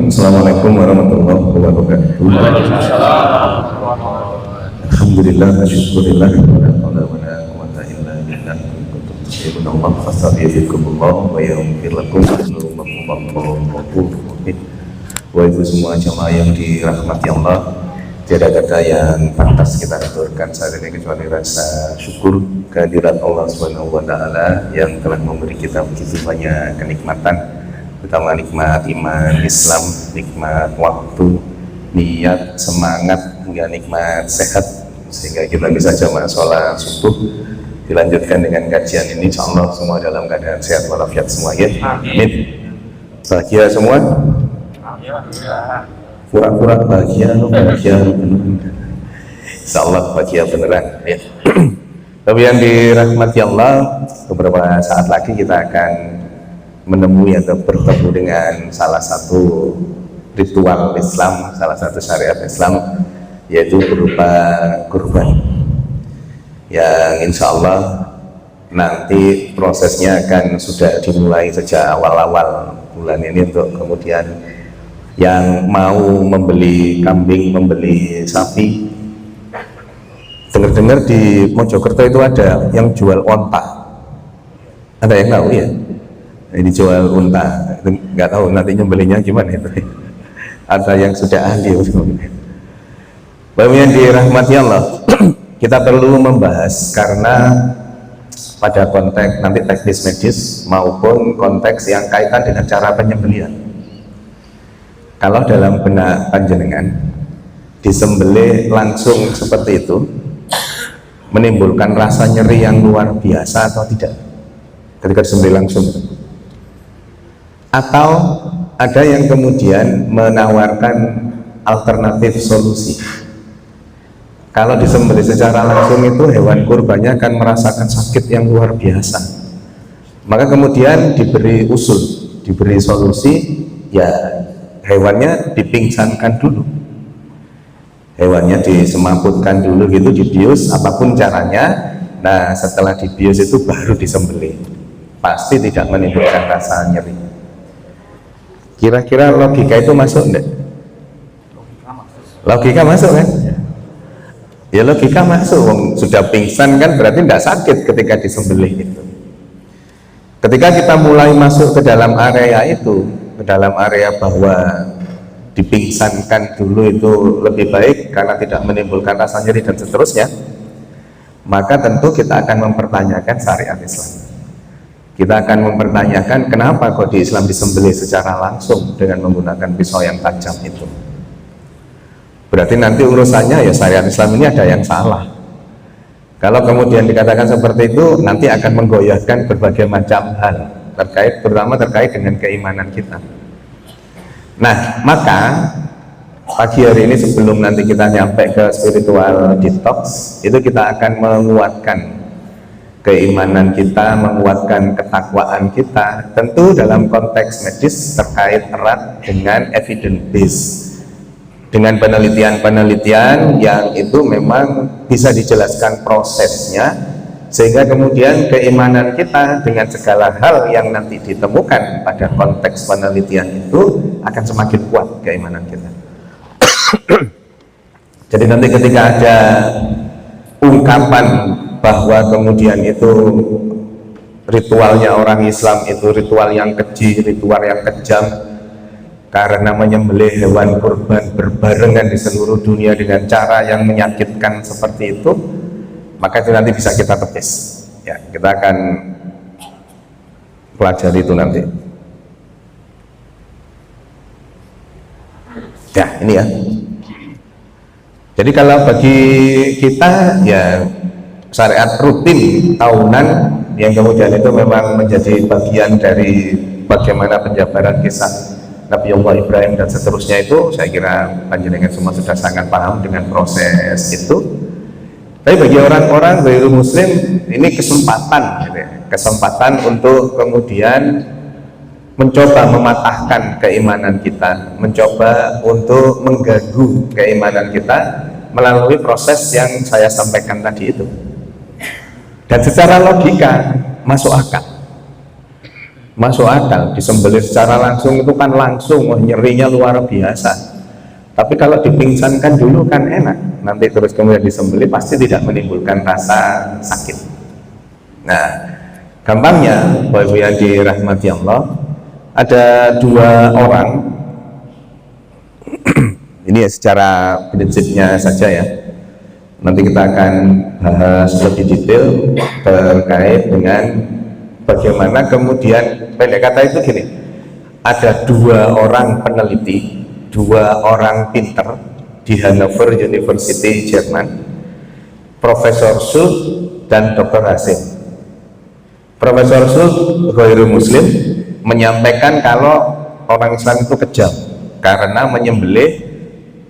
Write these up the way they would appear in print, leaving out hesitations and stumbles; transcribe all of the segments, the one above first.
Assalamualaikum warahmatullahi wabarakatuh. Alhamdulillah, syukurillah, wa la haula wa la quwwata illa billah. Kuntum tusyiruna Allah fastaghfirukumullah wa yaghfir lakum wa ibu semua jamaah yang dirahmati Allah, tiada kata yang pantas kita aturkan saat ini kecuali rasa syukur kehadirat Allah Subhanahu wa taala yang telah memberi kita begitu banyak kenikmatan, terutama nikmat iman Islam, nikmat waktu, niat, semangat, hingga nikmat sehat, sehingga kita bisa jamaah sholat subuh dilanjutkan dengan kajian ini. Insyaallah semua dalam keadaan sehat walafiat semua ya. Amin. Bahagia semua. Pura-pura bahagia insyaallah bahagia beneran ya. Tapi yang dirahmati Allah, beberapa saat lagi kita akan menemui atau bertemu dengan salah satu ritual Islam, salah satu syariat Islam, yaitu berupa kurban, yang insya Allah nanti prosesnya akan sudah dimulai sejak awal-awal bulan ini, untuk kemudian yang mau membeli kambing, membeli sapi. Dengar-dengar di Mojokerto itu ada yang jual onta, ada yang tahu ya? Ini jual unta, nggak tahu nanti nyembelinya gimana itu. Ada yang sudah ahli. Bapak yang dirahmati Allah, kita perlu membahas karena pada konteks nanti teknis medis maupun konteks yang kaitan dengan cara penyembelihan. Kalau dalam benak panjenengan disembelih langsung seperti itu menimbulkan rasa nyeri yang luar biasa atau tidak ketika disembelih langsung, atau ada yang kemudian menawarkan alternatif solusi? Kalau disembelih secara langsung itu hewan kurbannya akan merasakan sakit yang luar biasa, maka kemudian diberi usul, diberi solusi, ya hewannya dipingsankan dulu, hewannya disemaputkan dulu gitu, dibius apapun caranya. Nah setelah dibius itu baru disembelih, pasti tidak menimbulkan rasa nyeri. Kira-kira logika itu masuk enggak? Logika masuk kan? Ya logika masuk, sudah pingsan kan berarti tidak sakit ketika disembelih itu. Ketika kita mulai masuk ke dalam area itu, ke dalam area bahwa dipingsankan dulu itu lebih baik karena tidak menimbulkan rasa nyeri dan seterusnya, maka tentu kita akan mempertanyakan syariat Islam. Kita akan mempertanyakan kenapa kok di Islam disembelih secara langsung dengan menggunakan pisau yang tajam itu. Berarti nanti urusannya ya syariat Islam ini ada yang salah. Kalau kemudian dikatakan seperti itu, nanti akan menggoyahkan berbagai macam hal terutama terkait dengan keimanan kita. Nah, maka pagi hari ini sebelum nanti kita nyampe ke spiritual detox, itu kita akan menguatkan keimanan kita, menguatkan ketakwaan kita, tentu dalam konteks medis terkait erat dengan evidence base, dengan penelitian-penelitian yang itu memang bisa dijelaskan prosesnya, sehingga kemudian keimanan kita dengan segala hal yang nanti ditemukan pada konteks penelitian itu akan semakin kuat keimanan kita. Jadi nanti ketika ada ungkapan bahwa kemudian itu ritualnya orang Islam itu ritual yang keji, ritual yang kejam, karena menyembelih hewan kurban berbarengan di seluruh dunia dengan cara yang menyakitkan seperti itu, maka itu nanti bisa kita tepis ya. Kita akan pelajari itu nanti ya. Ini ya, jadi kalau bagi kita ya syariat rutin tahunan yang kemudian itu memang menjadi bagian dari bagaimana penjabaran kisah Nabi Allah Ibrahim dan seterusnya, itu saya kira panjenengan semua sudah sangat paham dengan proses itu. Tapi bagi orang-orang ghairu muslim ini kesempatan gitu ya, kesempatan untuk kemudian mencoba mematahkan keimanan kita, mencoba untuk mengganggu keimanan kita melalui proses yang saya sampaikan tadi itu. Dan secara logika masuk akal. masuk akal. Disembelih secara langsung itu kan langsung, wah, nyerinya luar biasa. Tapi kalau dipingsankan dulu kan enak, nanti terus kemudian disembelih pasti tidak menimbulkan rasa sakit. Nah, gampangnya Bapak Ibu yang dirahmati Allah, ada dua orang ini ya secara prinsipnya saja ya, nanti kita akan bahas lebih detail terkait dengan bagaimana kemudian, pendek kata itu gini, ada dua orang peneliti, dua orang pinter di Hannover University, Jerman, Profesor Schultz dan Dr. Hasim. Profesor Schultz, Ghairul Muslim, menyampaikan kalau orang Islam itu kejam karena menyembelih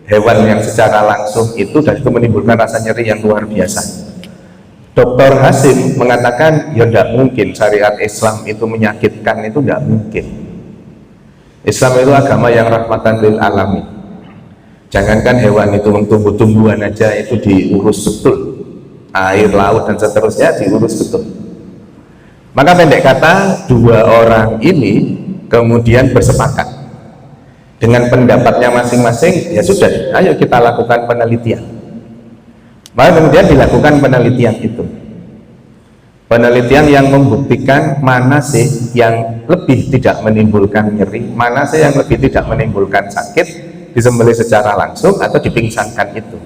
hewan yang secara langsung itu dan itu menimbulkan rasa nyeri yang luar biasa. Dr. Hasim mengatakan ya tidak mungkin syariat Islam itu menyakitkan, itu tidak mungkin. Islam itu agama yang rahmatan lil alamin. Jangankan hewan itu, tumbuh-tumbuhan aja itu diurus betul, air, laut dan seterusnya diurus betul. Maka pendek kata, dua orang ini kemudian bersepakat dengan pendapatnya masing-masing, ya sudah, ayo kita lakukan penelitian. Maka kemudian dilakukan penelitian itu, penelitian yang membuktikan mana sih yang lebih tidak menimbulkan nyeri, mana sih yang lebih tidak menimbulkan sakit, disembelih secara langsung atau dipingsankan itu.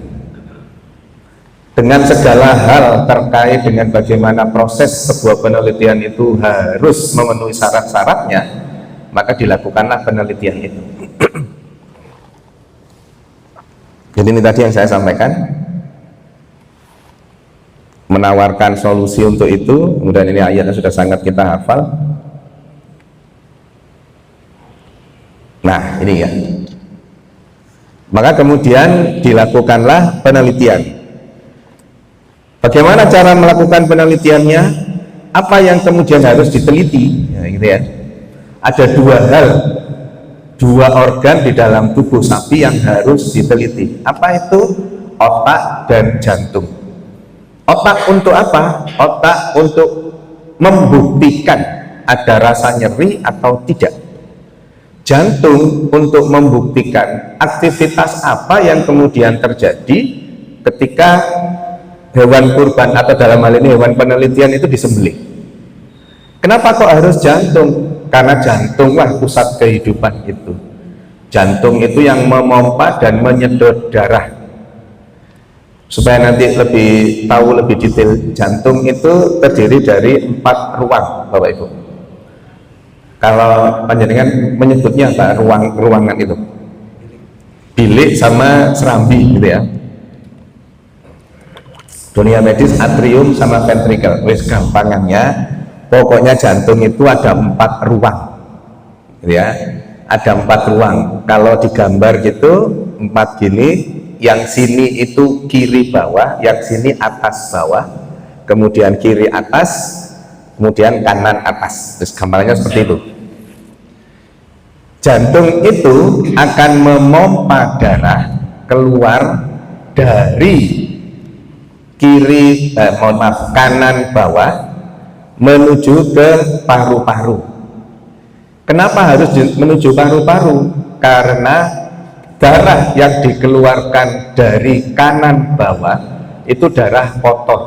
Dengan segala hal terkait dengan bagaimana proses sebuah penelitian itu harus memenuhi syarat-syaratnya, maka dilakukanlah penelitian itu. Jadi ini tadi yang saya sampaikan, menawarkan solusi untuk itu. Kemudian ini ayatnya sudah sangat kita hafal. Nah ini ya, maka kemudian dilakukanlah penelitian. Bagaimana cara melakukan penelitiannya? Apa yang kemudian harus diteliti? Ya, gitu ya. Ada dua hal, dua organ di dalam tubuh sapi yang harus diteliti. Apa itu? Otak dan jantung. Otak untuk apa? Otak untuk membuktikan ada rasa nyeri atau tidak. Jantung untuk membuktikan aktivitas apa yang kemudian terjadi ketika hewan kurban atau dalam hal ini hewan penelitian itu disembelih. Kenapa kok harus jantung? Karena jantunglah pusat kehidupan itu. Jantung itu yang memompa dan menyedot darah. Supaya nanti lebih tahu lebih detail, jantung itu terdiri dari 4 ruang, Bapak Ibu. Kalau panjenengan menyebutnya apa ruangan itu? Bilik sama serambi gitu ya. Dunia medis atrium sama ventricle, wis gampangannya pokoknya jantung itu ada 4 ruang gitu ya, ada 4 ruang. Kalau digambar gitu 4 gini, yang sini itu kiri bawah, yang sini atas bawah, kemudian kiri atas, kemudian kanan atas. Terus gambarnya seperti itu. Jantung itu akan memompa darah keluar dari kanan bawah menuju ke paru-paru. Kenapa harus menuju paru-paru? Karena darah yang dikeluarkan dari kanan bawah itu darah kotor,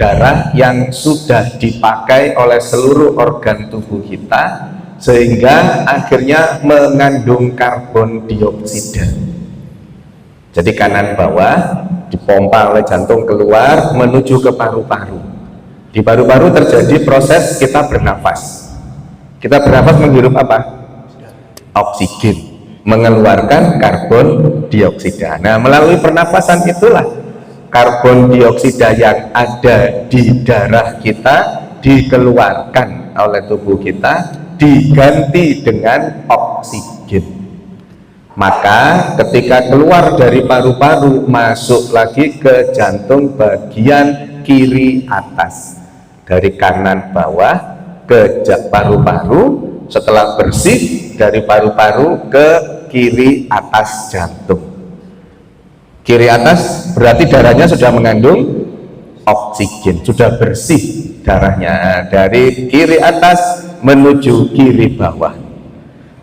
darah yang sudah dipakai oleh seluruh organ tubuh kita, sehingga akhirnya mengandung karbon dioksida. Jadi kanan bawah dipompa oleh jantung keluar menuju ke paru-paru. Di paru-paru terjadi proses kita bernafas. Kita bernafas menghirup apa? Oksigen, mengeluarkan karbon dioksida. Nah, melalui pernafasan itulah karbon dioksida yang ada di darah kita dikeluarkan oleh tubuh kita, diganti dengan oksigen. Maka ketika keluar dari paru-paru, masuk lagi ke jantung bagian kiri atas, dari kanan bawah ke paru-paru, setelah bersih dari paru-paru ke kiri atas jantung. Kiri atas berarti darahnya sudah mengandung oksigen, sudah bersih darahnya. Dari kiri atas menuju kiri bawah,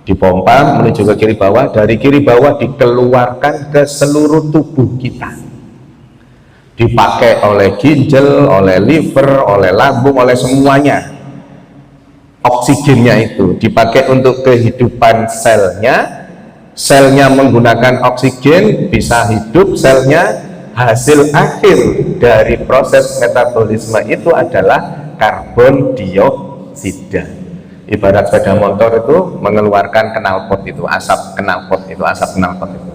dipompa menuju ke kiri bawah, dari kiri bawah dikeluarkan ke seluruh tubuh kita, dipakai oleh ginjal, oleh liver, oleh lambung, oleh semuanya. Oksigennya itu dipakai untuk kehidupan selnya, selnya menggunakan oksigen bisa hidup selnya. Hasil akhir dari proses metabolisme itu adalah karbon dioksida. Ibarat sepeda motor itu mengeluarkan knalpot, itu asap knalpot, itu asap knalpot itu.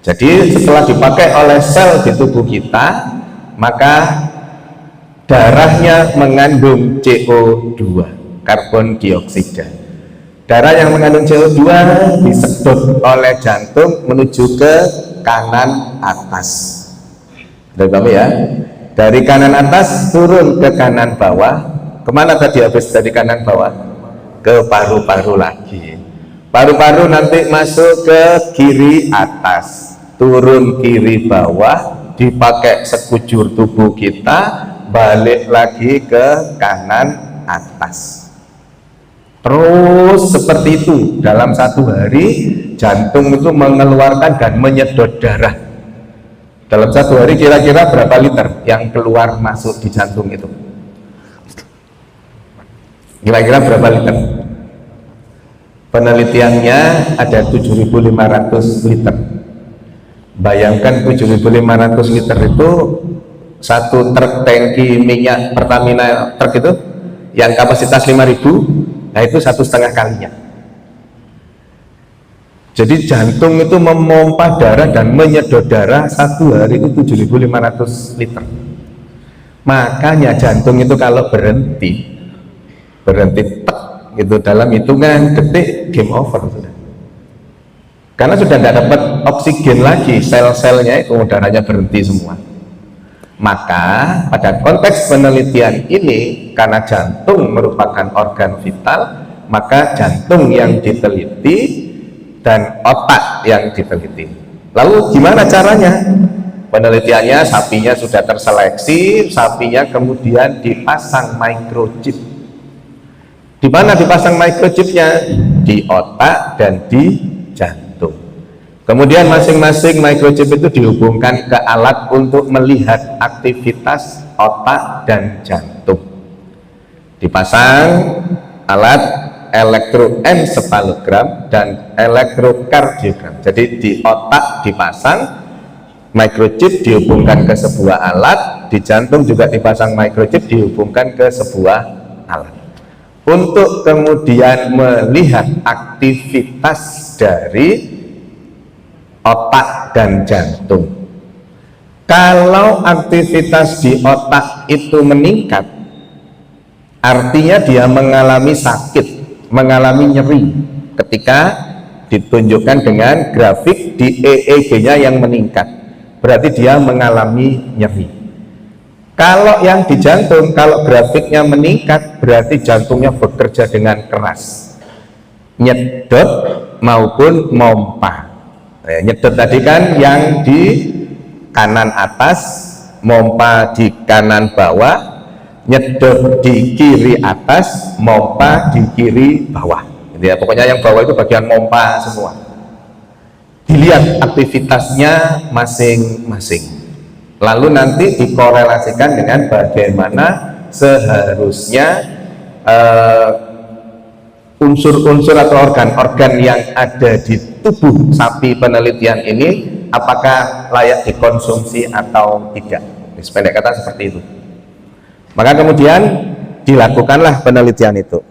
Jadi setelah dipakai oleh sel di tubuh kita, maka darahnya mengandung CO2, karbon dioksida. Darah yang mengandung CO2 disedot oleh jantung menuju ke kanan atas. Udah paham ya? Dari kanan atas turun ke kanan bawah. Kemana tadi habis dari kanan bawah? Ke paru-paru lagi. Paru-paru nanti masuk ke kiri atas, turun kiri bawah, dipakai sekujur tubuh kita, balik lagi ke kanan atas. Terus seperti itu dalam satu hari. Jantung itu mengeluarkan dan menyedot darah. Dalam satu hari kira-kira berapa liter yang keluar masuk di jantung itu? Kira-kira berapa liter? Penelitiannya ada 7.500 liter. Bayangkan 7.500 liter itu satu truk tangki minyak Pertamina truk itu yang kapasitas 5.000, nah itu 1,5 kalinya. Jadi jantung itu memompa darah dan menyedot darah satu hari itu 7.500 liter. Makanya jantung itu kalau berhenti tek, itu dalam hitungan detik game over sudah. Karena sudah tidak dapat oksigen lagi, sel-selnya itu darahnya berhenti semua. Maka pada konteks penelitian ini, karena jantung merupakan organ vital, maka jantung yang diteliti dan otak yang diteliti. Lalu gimana caranya? Penelitiannya, sapinya sudah terseleksi, sapinya kemudian dipasang microchip. Di mana dipasang microchipnya? Di otak dan di jantung. Kemudian masing-masing microchip itu dihubungkan ke alat untuk melihat aktivitas otak dan jantung. Dipasang alat elektroensefalogram dan elektrokardiogram. Jadi di otak dipasang microchip dihubungkan ke sebuah alat, di jantung juga dipasang microchip dihubungkan ke sebuah alat untuk kemudian melihat aktivitas dari otak dan jantung. Kalau aktivitas di otak itu meningkat, artinya dia mengalami sakit, mengalami nyeri ketika ditunjukkan dengan grafik di EEG-nya yang meningkat, berarti dia mengalami nyeri. Kalau yang di jantung, kalau grafiknya meningkat, berarti jantungnya bekerja dengan keras, nyedot maupun mompa. Nyedot tadi kan yang di kanan atas, mompa di kanan bawah, nyedot di kiri atas, mompa di kiri bawah. Jadi ya, pokoknya yang bawah itu bagian mompa semua. Dilihat aktivitasnya masing-masing. Lalu nanti dikorelasikan dengan bagaimana seharusnya unsur-unsur atau organ-organ yang ada di tubuh sapi penelitian ini apakah layak dikonsumsi atau tidak. Sependek kata seperti itu. Maka kemudian dilakukanlah penelitian itu.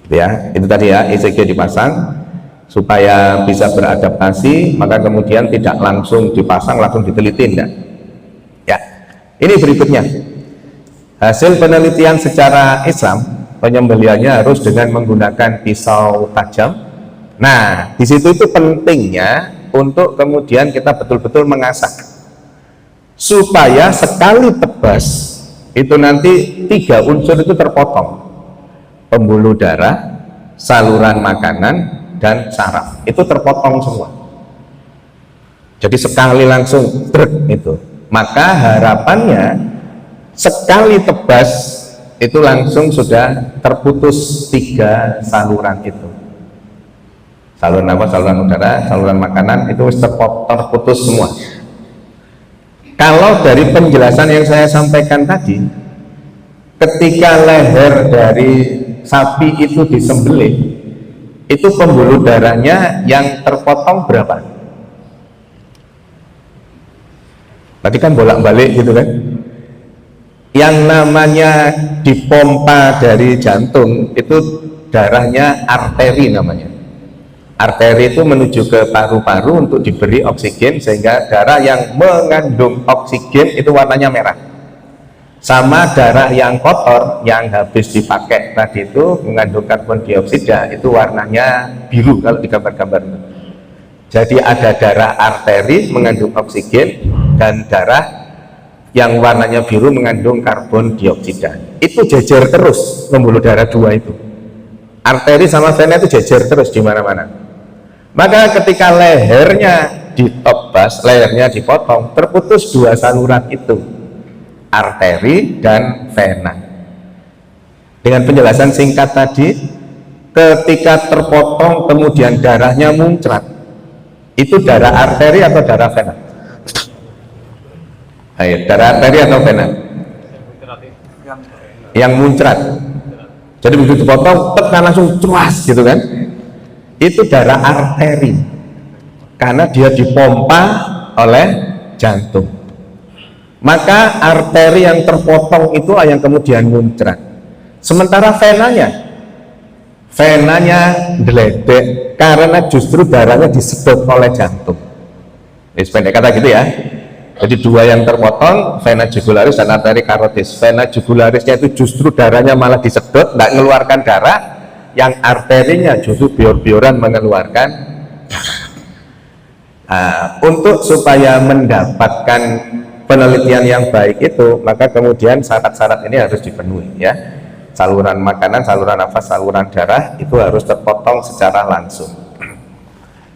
Ya, itu tadi ya, ECG dipasang supaya bisa beradaptasi, maka kemudian tidak langsung dipasang, langsung diteliti, enggak. Ya, ini berikutnya. Hasil penelitian secara Islam, penyembelihannya harus dengan menggunakan pisau tajam. Nah, di situ itu pentingnya untuk kemudian kita betul-betul mengasah supaya sekali tebas itu nanti 3 unsur itu terpotong: pembuluh darah, saluran makanan, dan saraf itu terpotong semua. Jadi sekali langsung truk itu. Maka harapannya sekali tebas itu langsung sudah terputus 3 saluran itu. Saluran apa? Saluran udara, saluran makanan itu terputus semua. Kalau dari penjelasan yang saya sampaikan tadi, ketika leher dari sapi itu disembelih, itu pembuluh darahnya yang terpotong berapa? Tadi kan bolak-balik gitu kan. Yang namanya dipompa dari jantung itu darahnya arteri namanya. Arteri itu menuju ke paru-paru untuk diberi oksigen, sehingga darah yang mengandung oksigen itu warnanya merah. Sama darah yang kotor yang habis dipakai tadi itu mengandung karbon dioksida, itu warnanya biru kalau digambar-gambar. Jadi ada darah arteri mengandung oksigen dan darah yang warnanya biru mengandung karbon dioksida. Itu jejer terus pembuluh darah dua itu. Arteri sama vena itu jejer terus di mana-mana. Maka ketika lehernya ditebas, lehernya dipotong, terputus 2 saluran itu, arteri dan vena. Dengan penjelasan singkat tadi, ketika terpotong kemudian darahnya muncrat, itu darah arteri atau darah vena? Ayo, darah arteri atau vena? Yang muncrat. Jadi begitu dipotong, tekan langsung cuas gitu kan? Itu darah arteri, karena dia dipompa oleh jantung. Maka arteri yang terpotong itu yang kemudian muncrat. Sementara venanya geledek karena justru darahnya disedot oleh jantung. Pendek kata gitu ya. Jadi 2 yang terpotong, vena jugularis dan arteri karotis. Vena jugularisnya itu justru darahnya malah disedot, nggak mengeluarkan darah. Yang arterinya justru bior-bioran mengeluarkan. Untuk supaya mendapatkan penelitian yang baik itu, maka kemudian syarat-syarat ini harus dipenuhi ya. Saluran makanan, saluran nafas, saluran darah itu harus terpotong secara langsung.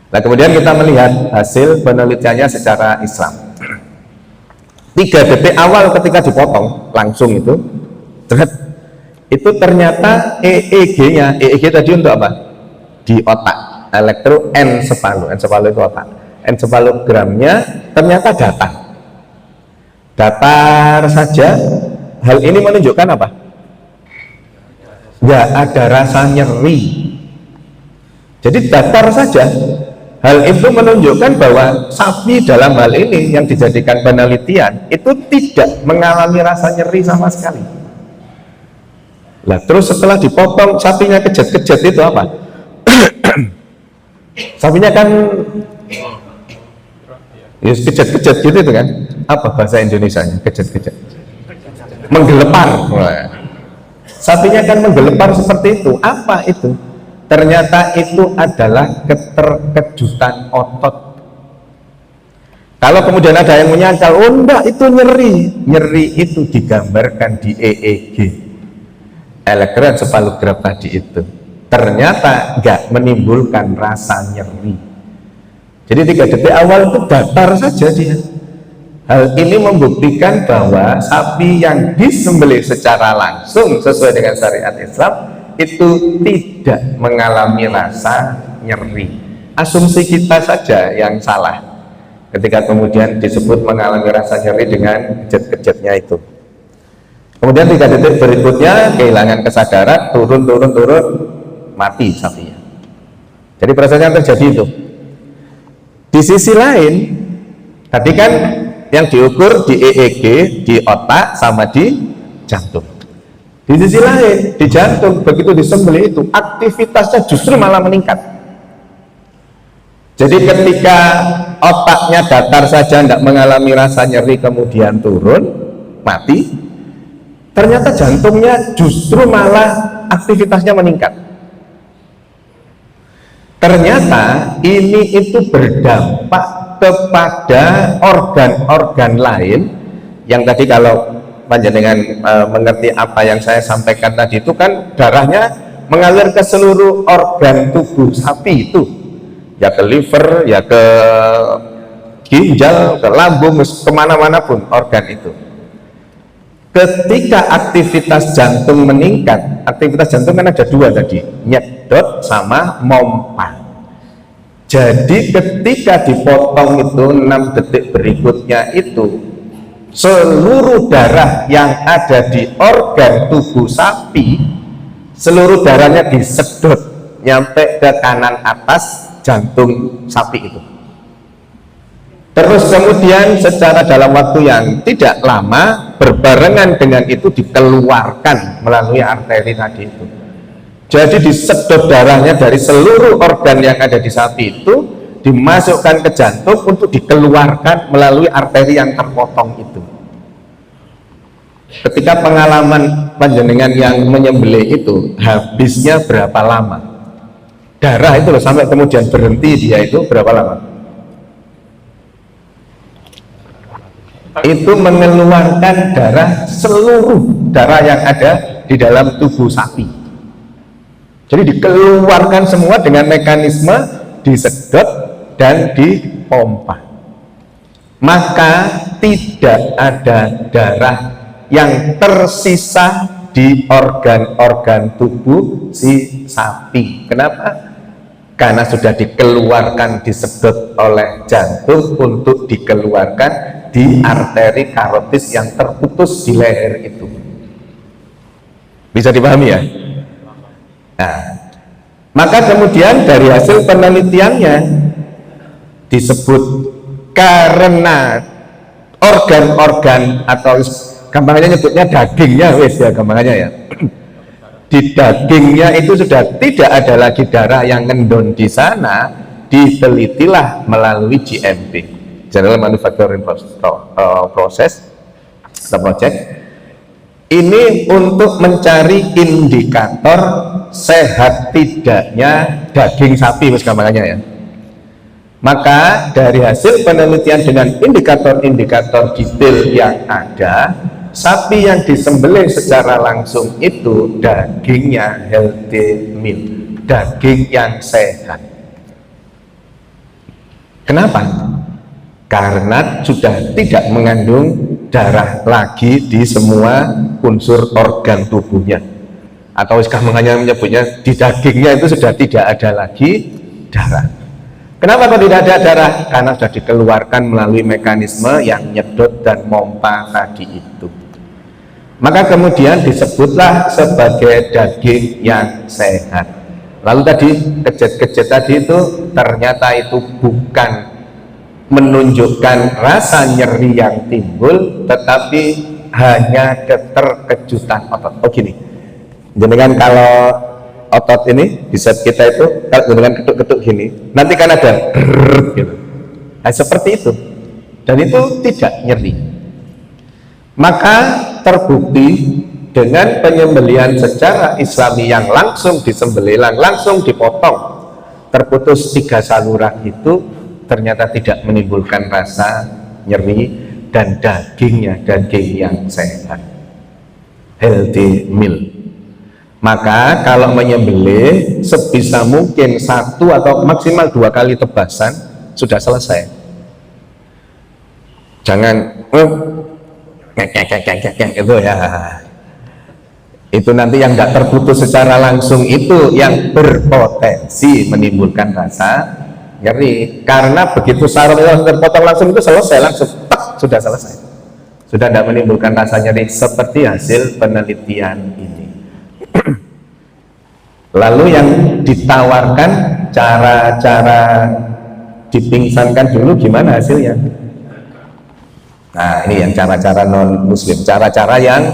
Nah, kemudian kita melihat hasil penelitiannya secara Islam. 3 detik awal ketika dipotong langsung itu ternyata EEG-nya, EEG tadi untuk apa? Di otak, elektroencephalo itu otak. Encephalogramnya ternyata datar saja. Hal ini menunjukkan apa? Nggak ada rasa nyeri. Jadi datar saja. Hal itu menunjukkan bahwa sapi dalam hal ini yang dijadikan penelitian itu tidak mengalami rasa nyeri sama sekali. Lah terus setelah dipotong sapinya kejat-kejat itu apa? Sapinya kan ya kejat-kejat gitu itu kan. Apa bahasa Indonesianya kejat-kejat? Menggelepar. Sapinya kan menggelepar seperti itu. Apa itu? Ternyata itu adalah keterkejutan otot. Kalau kemudian ada yang menyangkal, oh enggak itu nyeri. Nyeri itu digambarkan di EEG, elektroencephalogram tadi itu. Ternyata enggak menimbulkan rasa nyeri. Jadi 3 detik awal itu datar saja dia. Hal ini membuktikan bahwa sapi yang disembelih secara langsung sesuai dengan syariat Islam itu tidak mengalami rasa nyeri. Asumsi kita saja yang salah ketika kemudian disebut mengalami rasa nyeri dengan kejat-kejatnya itu. Kemudian 3 detik berikutnya kehilangan kesadaran, turun, mati sapinya. Jadi prosesnya terjadi itu. Di sisi lain, tadi kan yang diukur di EEG, di otak sama di jantung. Di sisi lain, di jantung begitu disembelih itu aktivitasnya justru malah meningkat. Jadi ketika otaknya datar saja, tidak mengalami rasa nyeri, kemudian turun, mati, ternyata jantungnya justru malah aktivitasnya meningkat. Ternyata ini itu berdampak kepada organ-organ lain yang tadi kalau panjenengan mengerti apa yang saya sampaikan tadi itu kan darahnya mengalir ke seluruh organ tubuh sapi itu, ya ke liver, ya ke ginjal, ke lambung, kemana-mana pun organ itu. Ketika aktivitas jantung meningkat, aktivitas jantung kan ada dua tadi, nyedot sama mompa. Jadi ketika dipotong itu 6 detik berikutnya itu, seluruh darah yang ada di organ tubuh sapi, seluruh darahnya disedot nyampe ke kanan atas jantung sapi itu. Terus kemudian secara dalam waktu yang tidak lama berbarengan dengan itu dikeluarkan melalui arteri tadi itu. Jadi disedot darahnya dari seluruh organ yang ada di sapi itu, dimasukkan ke jantung untuk dikeluarkan melalui arteri yang terpotong itu. Ketika pengalaman panjenengan yang menyembelih itu, habisnya berapa lama? Darah itu loh, sampai kemudian berhenti dia itu berapa lama? Itu mengeluarkan darah, seluruh darah yang ada di dalam tubuh sapi. Jadi dikeluarkan semua dengan mekanisme disedot dan dipompa. Maka tidak ada darah yang tersisa di organ-organ tubuh si sapi. Kenapa? Karena sudah dikeluarkan, disedot oleh jantung untuk dikeluarkan di arteri karotis yang terputus di leher itu. Bisa dipahami ya? Nah, maka kemudian dari hasil penelitiannya disebut karena organ-organ atau gampangannya nyebutnya dagingnya, wes ya gampangannya ya. Di dagingnya itu sudah tidak ada lagi darah yang ngendon di sana, ditelitilah melalui GMP, General Manufacturing Process, project. Ini untuk mencari indikator sehat tidaknya daging sapi, mas gampangannya ya. Maka dari hasil penelitian dengan indikator-indikator detail yang ada, sapi yang disembelih secara langsung itu dagingnya healthy meal, daging yang sehat. Kenapa? Karena sudah tidak mengandung darah lagi di semua unsur organ tubuhnya, atau hanya menyebutnya di dagingnya itu sudah tidak ada lagi darah. Kenapa kok tidak ada darah? Karena sudah dikeluarkan melalui mekanisme yang nyedot dan mompa tadi itu. Maka kemudian disebutlah sebagai daging yang sehat. Lalu tadi kejet-kejet tadi itu ternyata itu bukan menunjukkan rasa nyeri yang timbul, tetapi hanya keterkejutan otot. Oh gini, jenengan kalau otot ini di set kita itu kalau dengan ketuk-ketuk gini, nanti kan ada gitu. Nah, seperti itu, dan itu tidak nyeri. Maka terbukti dengan penyembelihan secara Islami yang langsung disembelih, langsung dipotong, terputus 3 saluran itu ternyata tidak menimbulkan rasa nyeri dan dagingnya daging yang sehat, healthy meal. Maka kalau menyembelih sebisa mungkin 1 atau maksimal 2 kali tebasan sudah selesai. Jangan itu ya, itu nanti yang nggak terputus secara langsung itu yang berpotensi menimbulkan rasa nyeri. Karena begitu saraf terpotong langsung itu selesai, langsung sudah selesai, sudah tidak menimbulkan rasa nyeri seperti hasil penelitian ini. Lalu yang ditawarkan cara-cara dipingsankan dulu gimana hasilnya? Nah, ini yang cara-cara non muslim, cara-cara yang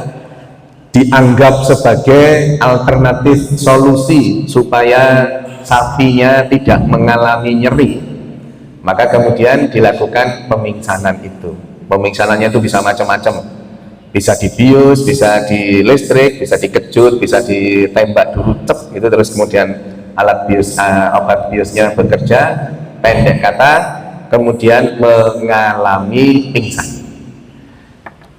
dianggap sebagai alternatif solusi supaya sapinya tidak mengalami nyeri. Maka kemudian dilakukan pemingsanan itu. Pemingsanannya itu bisa macam-macam, bisa dibius, bisa di listrik, bisa dikejut, bisa ditembak dulu cep gitu, terus kemudian alat bius, obat biusnya bekerja, pendek kata, kemudian mengalami pingsan.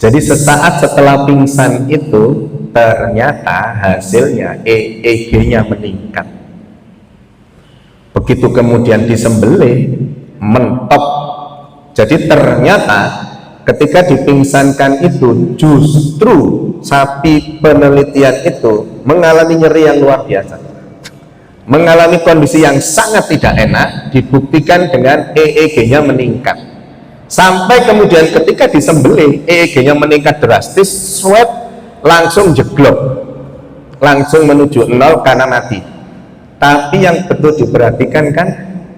Jadi sesaat setelah pingsan itu ternyata hasilnya EEG-nya meningkat. Begitu kemudian disembelih, mentop. Jadi ternyata ketika dipingsankan itu justru sapi penelitian itu mengalami nyeri yang luar biasa, mengalami kondisi yang sangat tidak enak, dibuktikan dengan EEG-nya meningkat, sampai kemudian ketika disembelih EEG-nya meningkat drastis, swab langsung jeglok, langsung menuju nol karena mati. Tapi yang betul diperhatikan kan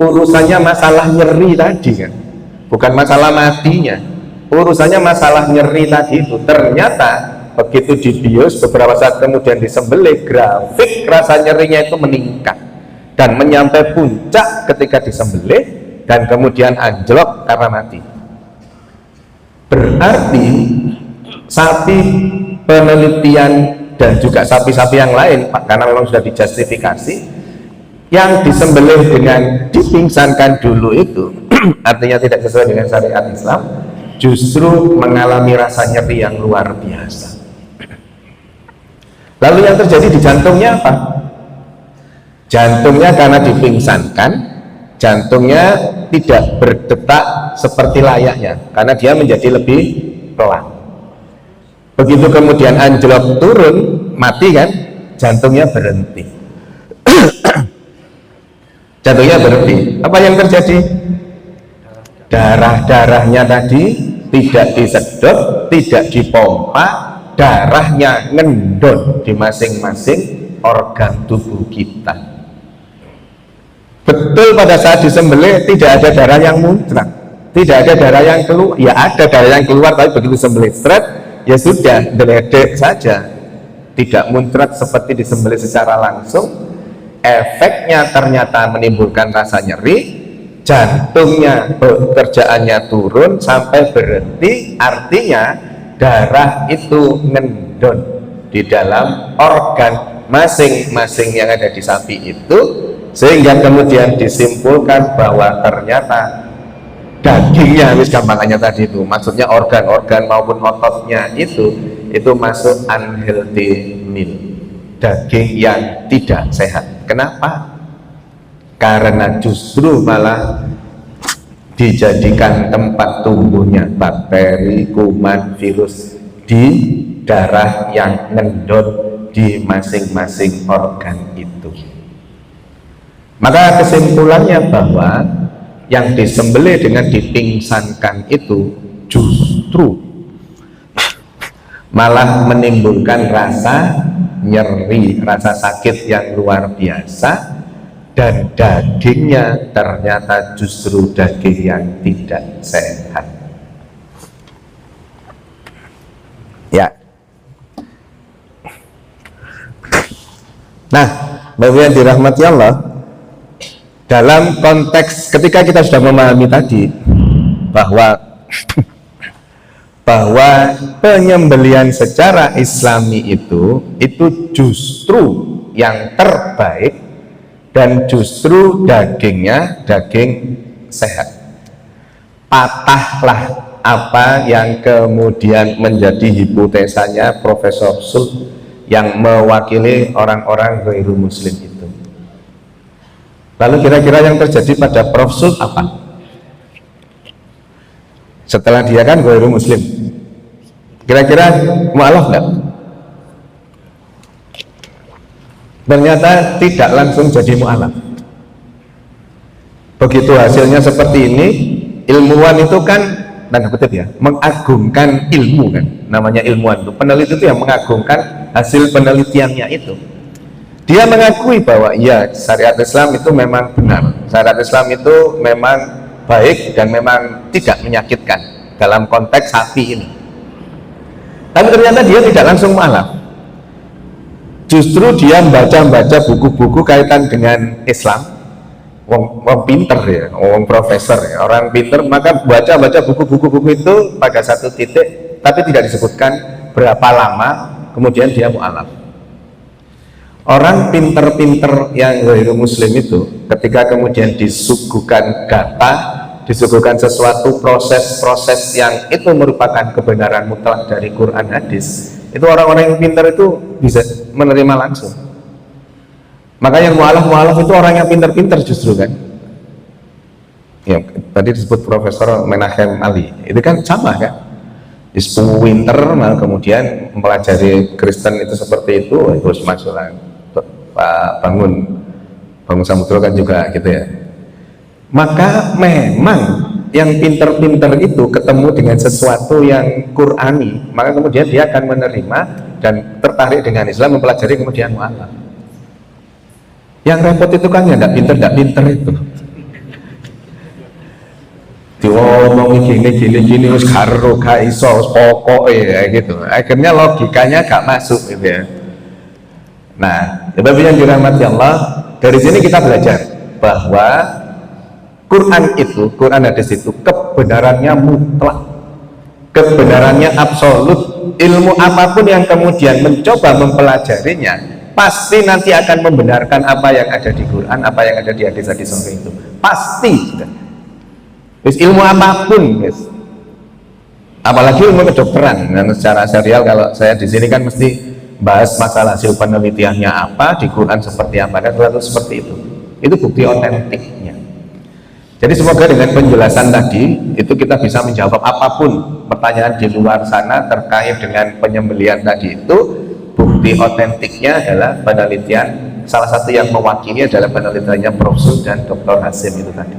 urusannya masalah nyeri tadi kan, bukan masalah matinya, urusannya masalah nyeri tadi itu. Ternyata begitu dibius beberapa saat kemudian disembelih, grafik rasa nyerinya itu meningkat dan menyampai puncak ketika disembelih dan kemudian anjlok karena mati. Berarti sapi penelitian dan juga sapi-sapi yang lain, Pak, karena memang sudah dijustifikasi, yang disembelih dengan dipingsankan dulu itu artinya tidak sesuai dengan syariat Islam, justru mengalami rasa nyeri yang luar biasa. Lalu yang terjadi di jantungnya apa? Jantungnya karena dipingsankan, jantungnya tidak berdetak seperti layaknya karena dia menjadi lebih pelan. Begitu kemudian anjlok turun, mati kan, jantungnya berhenti. Jantungnya berhenti. Apa yang terjadi? Darah-darahnya tadi tidak disedot, tidak dipompa, darahnya ngendon di masing-masing organ tubuh kita. Betul pada saat disembelih tidak ada darah yang muncrat, tidak ada darah yang keluar. Ya ada darah yang keluar, tapi begitu disembelih stret, ya sudah, deledek saja, tidak muncrat seperti disembelih secara langsung. Efeknya ternyata menimbulkan rasa nyeri, jantungnya pekerjaannya turun sampai berhenti, artinya darah itu ngendon di dalam organ masing-masing yang ada di sapi itu, sehingga kemudian disimpulkan bahwa ternyata dagingnya, wis gampangannya tadi itu, maksudnya organ-organ maupun ototnya itu masuk unhealthy meal, daging yang tidak sehat. Kenapa? Karena justru malah dijadikan tempat tumbuhnya bakteri, kuman, virus di darah yang ngendon di masing-masing organ itu. Maka kesimpulannya bahwa yang disembelih dengan dipingsankan itu justru malah menimbulkan rasa nyeri, rasa sakit yang luar biasa, dan dagingnya ternyata justru daging yang tidak sehat. Ya. Nah, Bapak yang dirahmati Allah, dalam konteks ketika kita sudah memahami tadi bahwa penyembelihan secara Islami itu justru yang terbaik dan justru dagingnya daging sehat. Patahlah apa yang kemudian menjadi hipotesanya Profesor Sul yang mewakili orang-orang ghairu muslim itu. Lalu kira-kira yang terjadi pada Prof. Sul apa? Setelah dia kan ghairu muslim, kira-kira mu'alaf nggak? Ternyata tidak langsung jadi mu'alaf. Begitu hasilnya seperti ini, ilmuwan itu kan, tanda kutip ya, mengagungkan ilmu kan, namanya ilmuwan itu, peneliti itu yang mengagungkan hasil penelitiannya itu. Dia mengakui bahwa ya syariat Islam itu memang benar, syariat Islam itu memang baik dan memang tidak menyakitkan dalam konteks sapi ini. Tapi ternyata dia tidak langsung mu'alaf. Justru dia membaca buku-buku kaitan dengan Islam. Wong pinter ya, wong profesor ya, orang pinter, maka baca buku-buku itu pada satu titik, tapi tidak disebutkan berapa lama kemudian dia mu'alaf. Orang pinter-pinter yang ghairu muslim itu ketika kemudian disuguhkan data, disuguhkan sesuatu proses-proses yang itu merupakan kebenaran mutlak dari Quran hadis, itu orang-orang yang pintar itu bisa menerima langsung. Makanya mu'alaf itu orang yang pintar-pintar justru kan. Ya, tadi disebut Profesor Menachem Ali, itu kan sama kan. Wis pinter malah kemudian mempelajari Kristen itu seperti itu, terus masuk lah Pak bangun Samudra kan juga gitu ya. Maka memang yang pinter-pinter itu ketemu dengan sesuatu yang Qur'ani, maka kemudian dia akan menerima dan tertarik dengan Islam, mempelajari kemudian mualaf. Yang repot itu kan ya tidak pinter itu. Diomongi gini wis karo gak iso pokok ya gitu. Akhirnya logikanya gak masuk gitu ya. Nah, Bapak yang dirahmati Allah, dari sini kita belajar bahwa Quran hadis itu kebenarannya mutlak, kebenarannya absolut. Ilmu apapun yang kemudian mencoba mempelajarinya pasti nanti akan membenarkan apa yang ada di Quran, apa yang ada di hadis-hadis itu. Pasti. Terus ilmu apapun, guys. Apalagi ilmu kedokteran. Dan secara serial kalau saya di sini kan mesti bahas masalah hasil penelitiannya apa, di Quran seperti apa, dan selalu seperti itu. Itu bukti otentiknya. Jadi semoga dengan penjelasan tadi itu kita bisa menjawab apapun pertanyaan di luar sana terkait dengan penyembelihan tadi itu. Bukti otentiknya adalah penelitian, salah satu yang mewakili adalah penelitiannya Prof. dan Dr. Hasim itu tadi.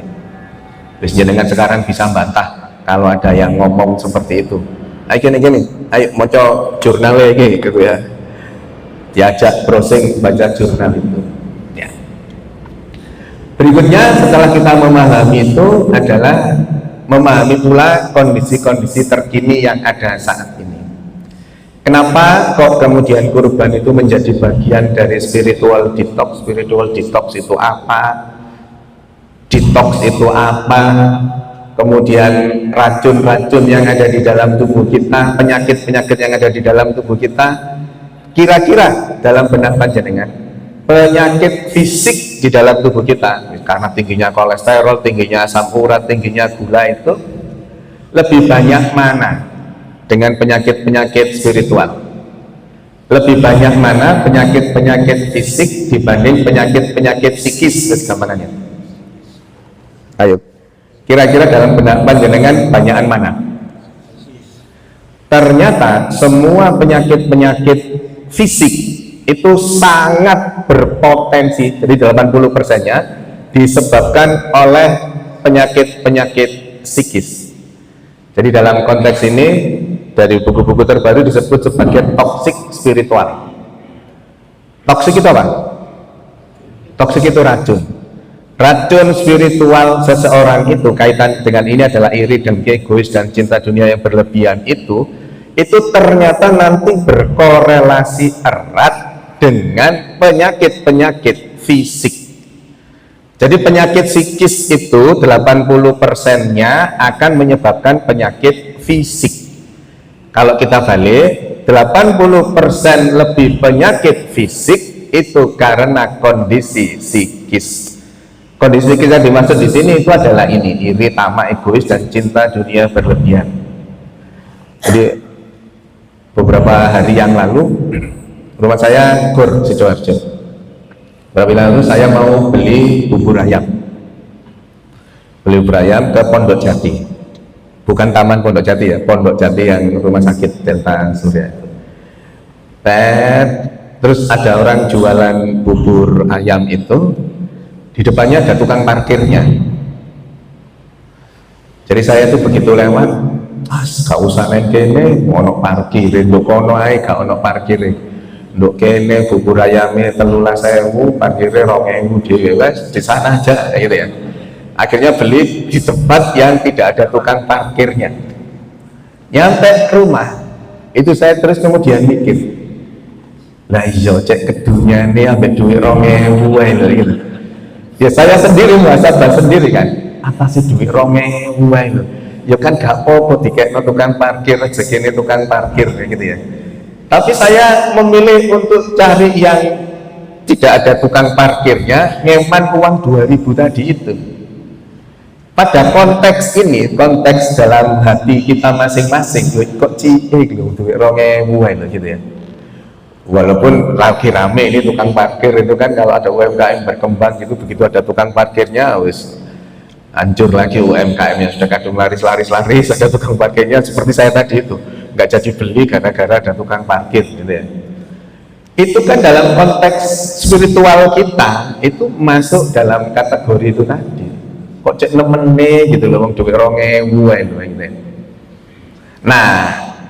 Terus jenengan sekarang bisa bantah kalau ada yang ngomong seperti itu. Ayo gini, ayo mau jurnal lagi gitu ya. Diajak browsing baca jurnal itu. Ya. Berikutnya setelah kita memahami itu adalah memahami pula kondisi-kondisi terkini yang ada saat ini. Kenapa kok kemudian kurban itu menjadi bagian dari spiritual detox? Spiritual detox itu apa? Detox itu apa? Kemudian racun-racun yang ada di dalam tubuh kita, penyakit-penyakit yang ada di dalam tubuh kita, kira-kira dalam benak panjenengan penyakit fisik di dalam tubuh kita karena tingginya kolesterol, tingginya asam urat, tingginya gula itu lebih banyak mana dengan penyakit-penyakit spiritual? Lebih banyak mana penyakit-penyakit fisik dibanding penyakit-penyakit psikis? Gambarannya ayo, kira-kira dalam benak panjenengan banyakan mana? Ternyata semua penyakit-penyakit fisik itu sangat berpotensi, jadi 80%-nya disebabkan oleh penyakit-penyakit psikis. Jadi dalam konteks ini dari buku-buku terbaru disebut sebagai toksik spiritual. Toksik itu apa? Toksik itu racun. Racun spiritual seseorang itu kaitan dengan ini adalah iri, dengki, egois, dan cinta dunia yang berlebihan itu ternyata nanti berkorelasi erat dengan penyakit-penyakit fisik. Jadi penyakit psikis itu 80%-nya akan menyebabkan penyakit fisik. Kalau kita balik, 80% lebih penyakit fisik itu karena kondisi psikis. Kondisi kita dimaksud di sini itu adalah ini, iri, tamak, egois, dan cinta dunia berlebihan. Jadi beberapa hari yang lalu rumah saya Gor Sidoarjo. Beberapa hari lalu saya mau beli bubur ayam. Beli bubur ayam ke Pondok Jati. Bukan Taman Pondok Jati ya, Pondok Jati yang rumah sakit Delta Surya. Terus ada orang jualan bubur ayam itu, di depannya ada tukang parkirnya. Jadi saya tuh begitu lewat, gak usah neng kene, ono parkir, nduk kono ae gak ono parkir, nduk kene bubur ayamnya 13.000, parkirnya 2.000 dhewe, wes di sana aja gitu ya. Akhirnya beli di tempat yang tidak ada tukang parkirnya. Nyampe ke rumah, itu saya terus kemudian mikir, lah iya cek kedunya ini ambek duit 2.000 gitu. Ya saya sendiri muhasabah sendiri kan, apa sih duit 2.000 loh? Ya kan gak apa-apa dikekno tukang parkir, rezeki tukang parkir gitu ya. Tapi saya memilih untuk cari yang tidak ada tukang parkirnya, ngeman uang 2.000 tadi itu. Pada konteks ini, konteks dalam hati kita masing-masing, kok cilik loh duit 2.000 loh gitu ya. Walaupun lagi rame ini tukang parkir itu kan, kalau ada UMKM berkembang gitu, begitu ada tukang parkirnya wis hancur lagi UMKM yang sudah kadung laris, ada tukang parkirnya seperti saya tadi itu nggak jadi beli gara-gara ada tukang parkir gitu ya. Itu kan dalam konteks spiritual kita itu masuk dalam kategori itu tadi. Kok cek nemene gitu loh, wong duwe 2000 gitu ya. Nah,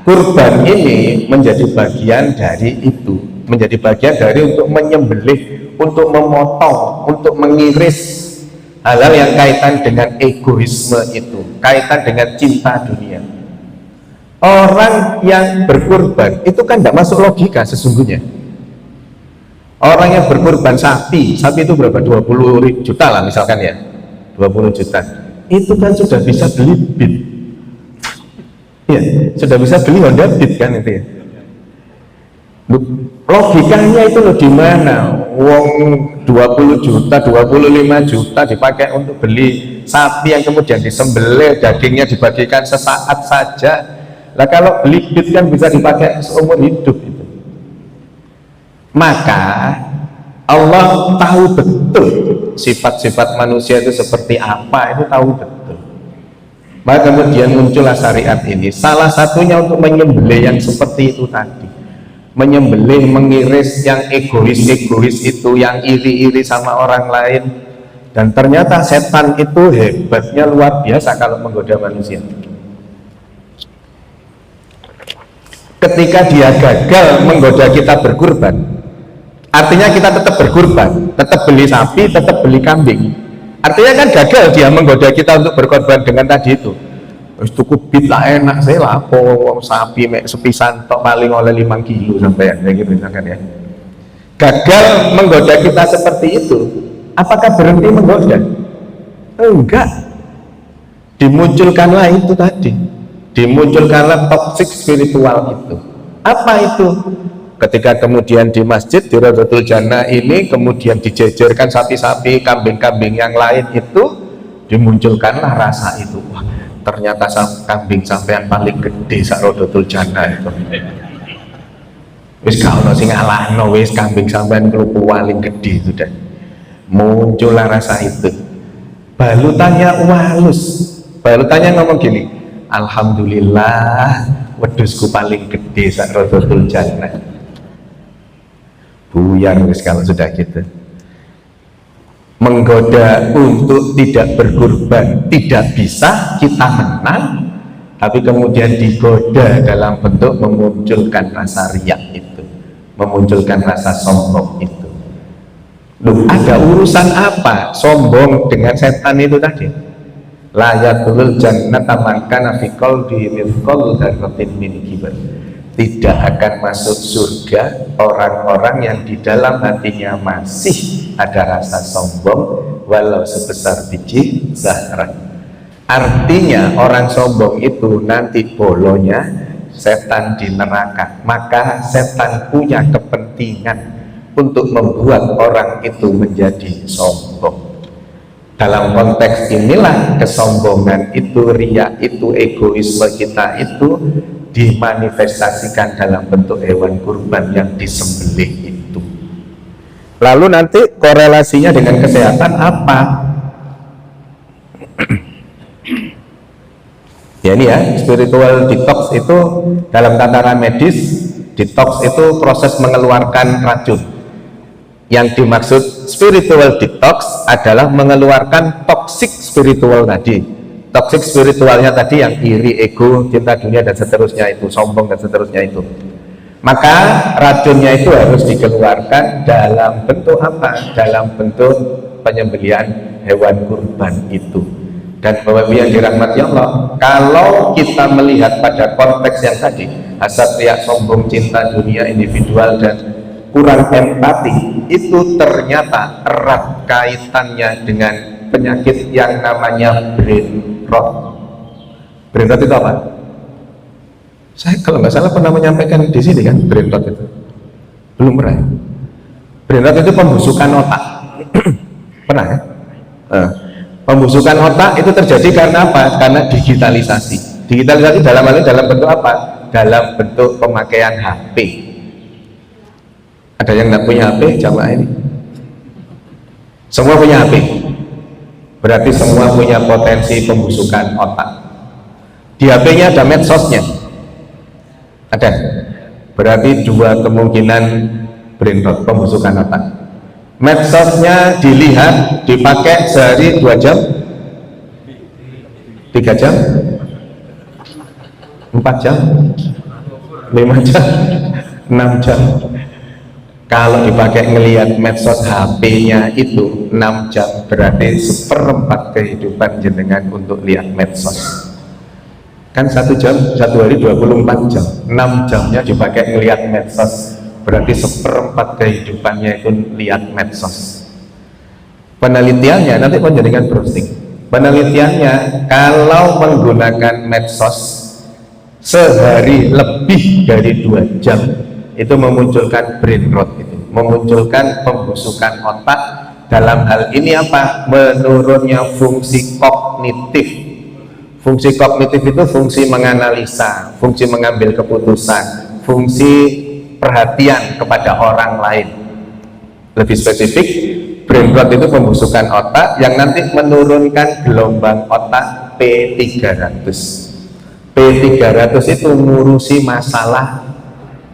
kurban ini menjadi bagian dari itu, menjadi bagian dari untuk menyembelih, untuk memotong, untuk mengiris hal-hal yang kaitan dengan egoisme itu, kaitan dengan cinta dunia. Orang yang berkurban itu kan tidak masuk logika sesungguhnya. Orang yang berkurban sapi itu berapa? 20 juta lah misalkan ya, 20 juta itu kan sudah bisa beli Beat ya, sudah bisa beli Honda Beat kan itu ya. Logikanya itu loh, di mana wong 20 juta 25 juta dipakai untuk beli sapi yang kemudian disembelih, dagingnya dibagikan sesaat saja. Lah kalau beli Beat kan bisa dipakai seumur hidup itu. Maka Allah tahu betul sifat-sifat manusia itu seperti apa, itu tahu betul. Maka kemudian muncullah syariat ini, salah satunya untuk menyembelih yang seperti itu tadi, menyembelih, mengiris yang egois-egois itu, yang iri-iri sama orang lain. Dan ternyata setan itu hebatnya luar biasa kalau menggoda manusia. Ketika dia gagal menggoda kita berkurban, artinya kita tetap berkurban, tetap beli sapi, tetap beli kambing. Artinya kan gagal dia menggoda kita untuk berkorban dengan tadi itu. Wis tuku Beat lah enak, saya lah apa sapi mek sepisan tok paling oleh 5 kilo sampai ya gitu misalkan ya. Gagal menggoda kita seperti itu, apakah berhenti menggoda? Enggak. Dimunculkanlah itu tadi. Dimunculkanlah toxic spiritual itu. Apa itu? Ketika kemudian di masjid di Raudhatul Jannah ini kemudian dijejerkan sapi-sapi, kambing-kambing yang lain itu, dimunculkanlah rasa itu. Wah, ternyata kambing sampean paling gede sak Raudhatul Jannah itu. Wis gak ono sing ngalahno, wis kambing sampean kelupu paling gede itu dah. Muncullah rasa itu. Balutannya walus. Balutannya ngomong gini, alhamdulillah wedhusku paling gede sak Raudhatul Jannah. Buyar wis kalau sudah gitu. Menggoda untuk tidak berkurban tidak bisa, kita menang, tapi kemudian digoda dalam bentuk memunculkan rasa riak itu, memunculkan rasa sombong itu. Loh, ada urusan apa sombong dengan setan itu tadi? La yadkhulul jannata man kana fi qalbihi mithqalu dzarratin min kibr. Tidak akan masuk surga orang-orang yang di dalam hatinya masih ada rasa sombong walau sebesar biji zarah. Artinya orang sombong itu nanti bolonya setan di neraka. Maka setan punya kepentingan untuk membuat orang itu menjadi sombong. Dalam konteks inilah kesombongan itu, riya itu, egoisme kita itu dimanifestasikan dalam bentuk hewan kurban yang disembelih itu. Lalu nanti korelasinya dengan kesehatan apa? Ya ini ya, spiritual detox itu dalam tataran medis, detox itu proses mengeluarkan racun. Yang dimaksud spiritual detox adalah mengeluarkan toxic spiritual tadi. Toxic spiritualnya tadi yang iri, ego, cinta dunia dan seterusnya itu, sombong dan seterusnya itu. Maka racunnya itu harus dikeluarkan dalam bentuk apa? Dalam bentuk penyembelihan hewan kurban itu. Dan Bapak Ibu yang dirahmati Allah, kalau kita melihat pada konteks yang tadi, hasad, riak, sombong, cinta dunia, individual dan kurang empati, itu ternyata erat kaitannya dengan penyakit yang namanya brain rot. Brain rot itu apa? Saya kalau nggak salah pernah menyampaikan di sini kan, brain rot itu belum pernah. Brain rot itu pembusukan otak. Pernah ya? Pembusukan otak itu terjadi karena apa? Karena digitalisasi. Digitalisasi dalam hal ini dalam bentuk apa? Dalam bentuk pemakaian HP. Ada yang nggak punya HP? Jamaah ini semua punya HP. Berarti semua punya potensi pembusukan otak. Di HP-nya ada medsosnya. Ada. Berarti dua kemungkinan brain rot, pembusukan otak. Medsosnya dilihat, dipakai sehari 2 jam, 3 jam, 4 jam, 5 jam, 6 jam. Kalau dipakai ngelihat medsos HP-nya itu 6 jam, berarti 1/4 kehidupan jenengan untuk lihat medsos. Kan 1 jam, 1 hari 24 jam, 6 jamnya dipakai ngelihat medsos, berarti 1/4 kehidupannya itu lihat medsos. Penelitiannya, nanti penjaringan browsing, penelitiannya kalau menggunakan medsos sehari lebih dari 2 jam itu memunculkan brain rot, itu memunculkan pembusukan otak. Dalam hal ini apa? Menurunnya fungsi kognitif. Fungsi kognitif itu fungsi menganalisa, fungsi mengambil keputusan, fungsi perhatian kepada orang lain. Lebih spesifik, brain rot itu pembusukan otak yang nanti menurunkan gelombang otak P300. P300 itu ngurusi masalah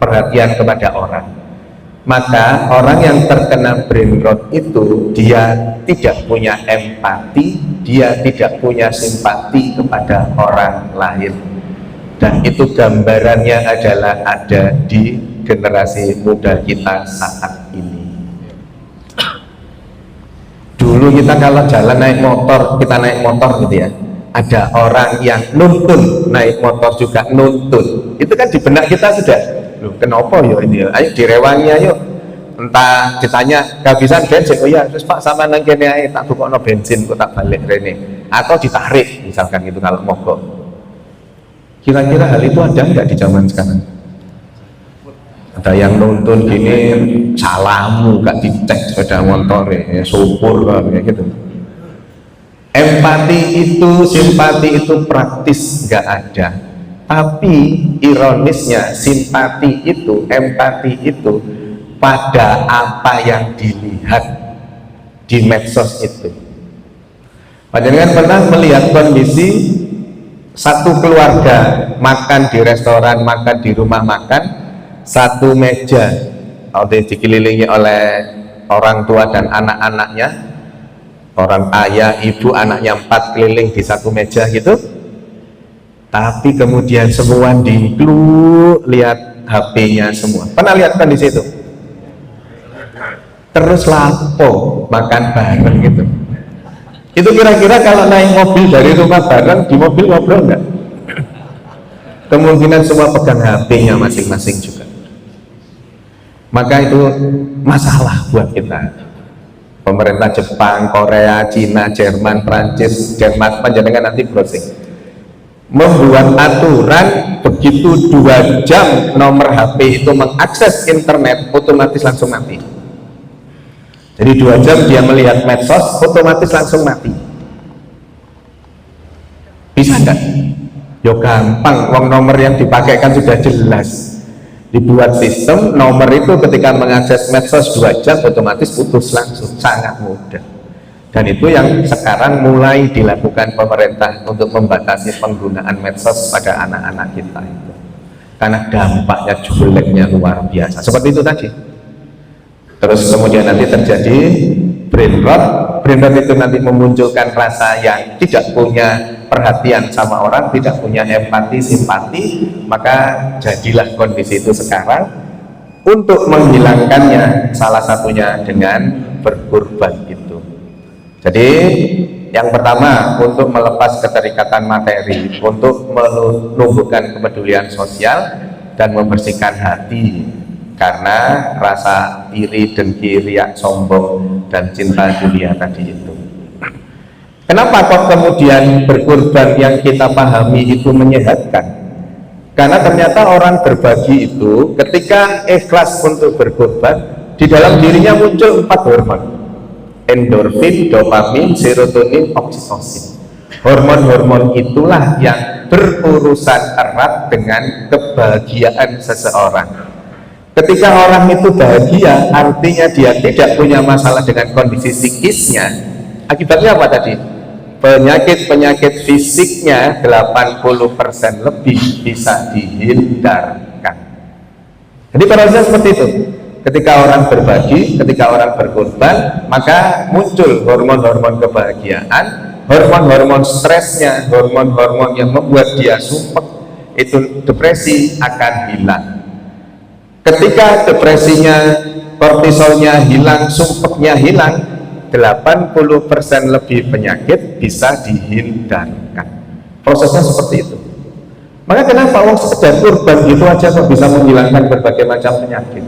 perhatian kepada orang. Maka orang yang terkena brain rot itu dia tidak punya empati, dia tidak punya simpati kepada orang lain. Dan itu gambarannya adalah ada di generasi muda kita saat ini. Dulu kita kalau jalan naik motor, kita naik motor gitu ya, ada orang yang nuntun, naik motor juga nuntun. Itu kan di benak kita sudah, loh kenapa ya ini, ayo direwangi ayo. Entah ditanya kehabisan bensin, oh ya terus Pak sama nang kene ae tak tukokno bensin kok tak balik rene, atau ditarik misalkan gitu kalau mogok. Kira-kira hal itu ada nggak di zaman sekarang? Ada yang nuntun gini, salamu gak dicek sepeda motor ya, syukur kayak gitu. Empati itu, simpati itu praktis nggak ada. Tapi ironisnya simpati itu, empati itu pada apa yang dilihat di medsos itu. Panjenengan pernah melihat kondisi satu keluarga makan di restoran, makan di rumah makan, satu meja dikelilingi oleh orang tua dan anak-anaknya, orang ayah, ibu, anaknya 4 keliling di satu meja gitu. Tapi kemudian semua lihat HP-nya semua. Pernah lihat kondisi itu? Terus lapo makan bareng gitu. Itu kira-kira kalau naik mobil dari rumah bareng, di mobil ngobrol enggak? Kemungkinan semua pegang HP-nya masing-masing juga. Maka itu masalah buat kita. Pemerintah Jepang, Korea, Cina, Jerman, Prancis, Denmark, panjenengan nanti browsing, membuat aturan begitu 2 jam nomor HP itu mengakses internet otomatis langsung mati. Jadi 2 jam dia melihat medsos otomatis langsung mati. Bisa enggak? Yo gampang, uang nomor yang dipakai kan sudah jelas. Dibuat sistem nomor itu ketika mengakses medsos 2 jam otomatis putus langsung, sangat mudah. Dan itu yang sekarang mulai dilakukan pemerintah untuk membatasi penggunaan medsos pada anak-anak kita itu, karena dampaknya jeleknya luar biasa seperti itu tadi. Terus kemudian nanti terjadi brain rot. Brain rot itu nanti memunculkan rasa yang tidak punya perhatian sama orang, tidak punya empati, simpati. Maka jadilah kondisi itu sekarang. Untuk menghilangkannya salah satunya dengan berkorban itu. Jadi yang pertama untuk melepas keterikatan materi, untuk menumbuhkan kepedulian sosial dan membersihkan hati. Karena rasa iri, dengki, riak, sombong, dan cinta dunia tadi itu. Kenapa kok kemudian berkorban yang kita pahami itu menyehatkan? Karena ternyata orang berbagi itu ketika ikhlas untuk berkorban, di dalam dirinya muncul 4 hormon: endorfin, dopamin, serotonin, oksitosin. Hormon-hormon itulah yang berurusan erat dengan kebahagiaan seseorang. Ketika orang itu bahagia, artinya dia tidak punya masalah dengan kondisi psikisnya. Akibatnya apa tadi? Penyakit-penyakit fisiknya 80% lebih bisa dihindarkan. Jadi prosesnya seperti itu. Ketika orang berbagi, ketika orang berkorban, maka muncul hormon-hormon kebahagiaan, hormon-hormon stresnya, hormon-hormon yang membuat dia sumpek, itu depresi akan hilang. Ketika depresinya, kortisolnya hilang, sumpeknya hilang, 80% lebih penyakit bisa dihindarkan. Prosesnya seperti itu. Maka kenapa orang sekedar kurban gitu aja kok bisa menghilangkan berbagai macam penyakit?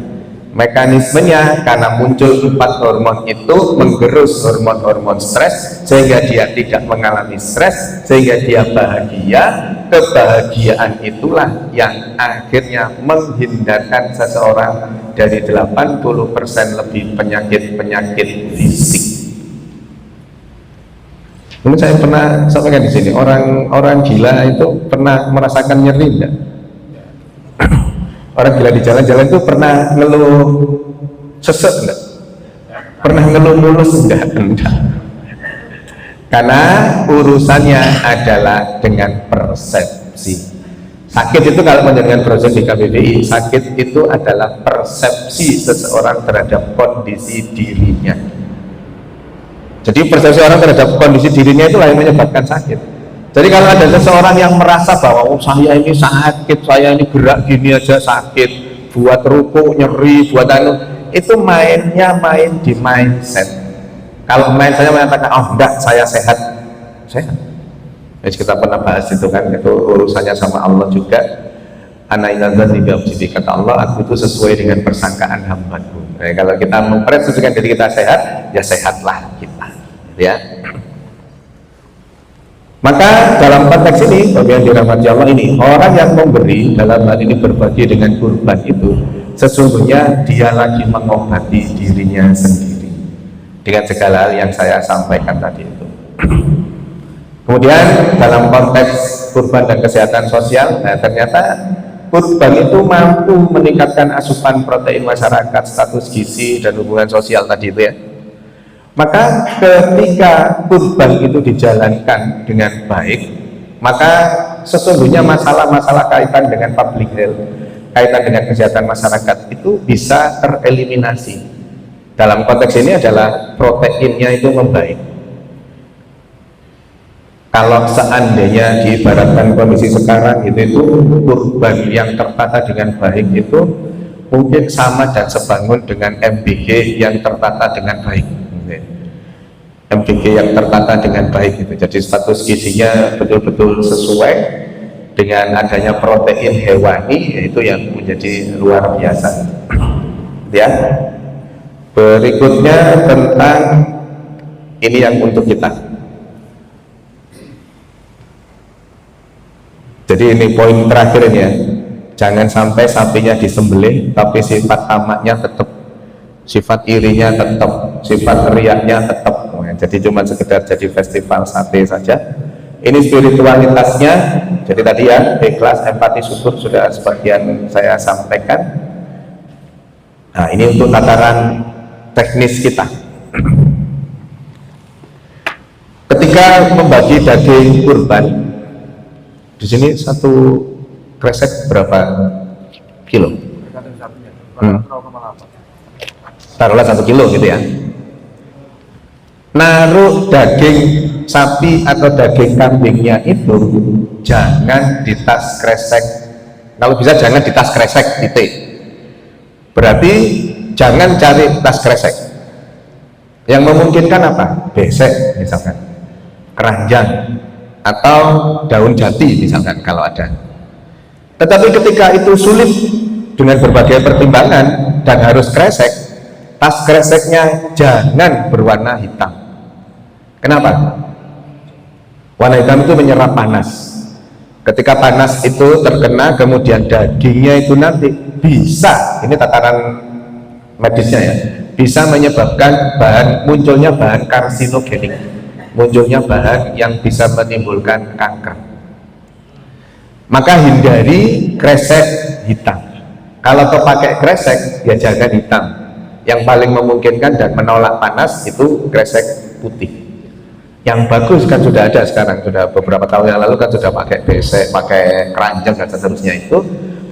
Mekanismenya karena muncul 4 hormon itu menggerus hormon-hormon stres sehingga dia tidak mengalami stres, sehingga dia bahagia. Kebahagiaan itulah yang akhirnya menghindarkan seseorang dari 80% lebih penyakit-penyakit fisik. Mungkin saya pernah sampaikan di sini, orang gila itu pernah merasakan nyeri enggak? Orang gila di jalan-jalan itu pernah ngeluh sesek enggak? Pernah ngeluh mulus enggak? Enggak. Karena urusannya adalah dengan persepsi. Sakit itu kalau menjadikan proses di KBBI, sakit itu adalah persepsi seseorang terhadap kondisi dirinya. Jadi persepsi orang terhadap kondisi dirinya itulah yang menyebabkan sakit. Jadi kalau ada seseorang yang merasa bahwa oh, saya ini sakit, saya ini gerak gini aja sakit, buat ruku nyeri, buat anu, itu mainnya main di mindset. Kalau main saya mengatakan oh enggak, saya sehat. Jadi kita pernah bahas itu kan, itu urusannya sama Allah juga. Jadi kata Allah, aku itu sesuai dengan persangkaan hambaku. Nah, kalau kita mempresentasikan diri kita sehat, ya sehatlah kita, ya. Maka dalam konteks ini, bagi yang dirahmati Allah ini, orang yang memberi dalam hal ini berbagi dengan kurban itu, sesungguhnya dia lagi mengobati dirinya sendiri dengan segala hal yang saya sampaikan tadi itu. Kemudian dalam konteks kurban dan kesehatan sosial, nah ternyata kurban itu mampu meningkatkan asupan protein masyarakat, status gizi dan hubungan sosial tadi itu ya. Maka ketika kurban itu dijalankan dengan baik, maka sesungguhnya masalah-masalah kaitan dengan public health, kaitan dengan kesehatan masyarakat itu bisa tereliminasi. Dalam konteks ini adalah proteinnya itu membaik. Kalau seandainya diibaratkan kondisi sekarang itu kurban yang tertata dengan baik itu mungkin sama dan sebangun dengan MBG yang tertata dengan baik. MBG yang tertata dengan baik itu, jadi status gizinya betul-betul sesuai dengan adanya protein hewani, itu yang menjadi luar biasa ya. Berikutnya tentang ini yang untuk kita, jadi ini poin terakhir ini ya, jangan sampai sapinya disembelih tapi sifat tamaknya tetap, sifat irinya tetap, sifat riaknya tetap. Jadi cuma sekedar jadi festival sate saja. Ini spiritualitasnya. Jadi tadi ya, ikhlas, empati, syukur sudah sebagian saya sampaikan. Nah ini untuk tataran teknis kita. Ketika membagi daging kurban, di sini satu kresek berapa kilo? Taruhlah 1 kilo gitu ya. Naruh daging sapi atau daging kambingnya itu jangan di tas kresek, kalau bisa jangan di tas kresek titik. Berarti jangan cari tas kresek. Yang memungkinkan apa? Besek misalkan, keranjang atau daun jati misalkan kalau ada. Tetapi ketika itu sulit dengan berbagai pertimbangan dan harus kresek, tas kreseknya jangan berwarna hitam. Kenapa? Warna hitam itu menyerap panas. Ketika panas itu terkena, kemudian dagingnya itu nanti bisa, ini tataran medisnya ya, bisa menyebabkan munculnya bahan karsinogenik, munculnya bahan yang bisa menimbulkan kanker. Maka hindari kresek hitam. Kalau kepakai kresek, ya jangan hitam. Yang paling memungkinkan dan menolak panas itu kresek putih. Yang bagus kan sudah ada sekarang, sudah beberapa tahun yang lalu kan sudah pakai besek, pakai keranjang dan seterusnya itu.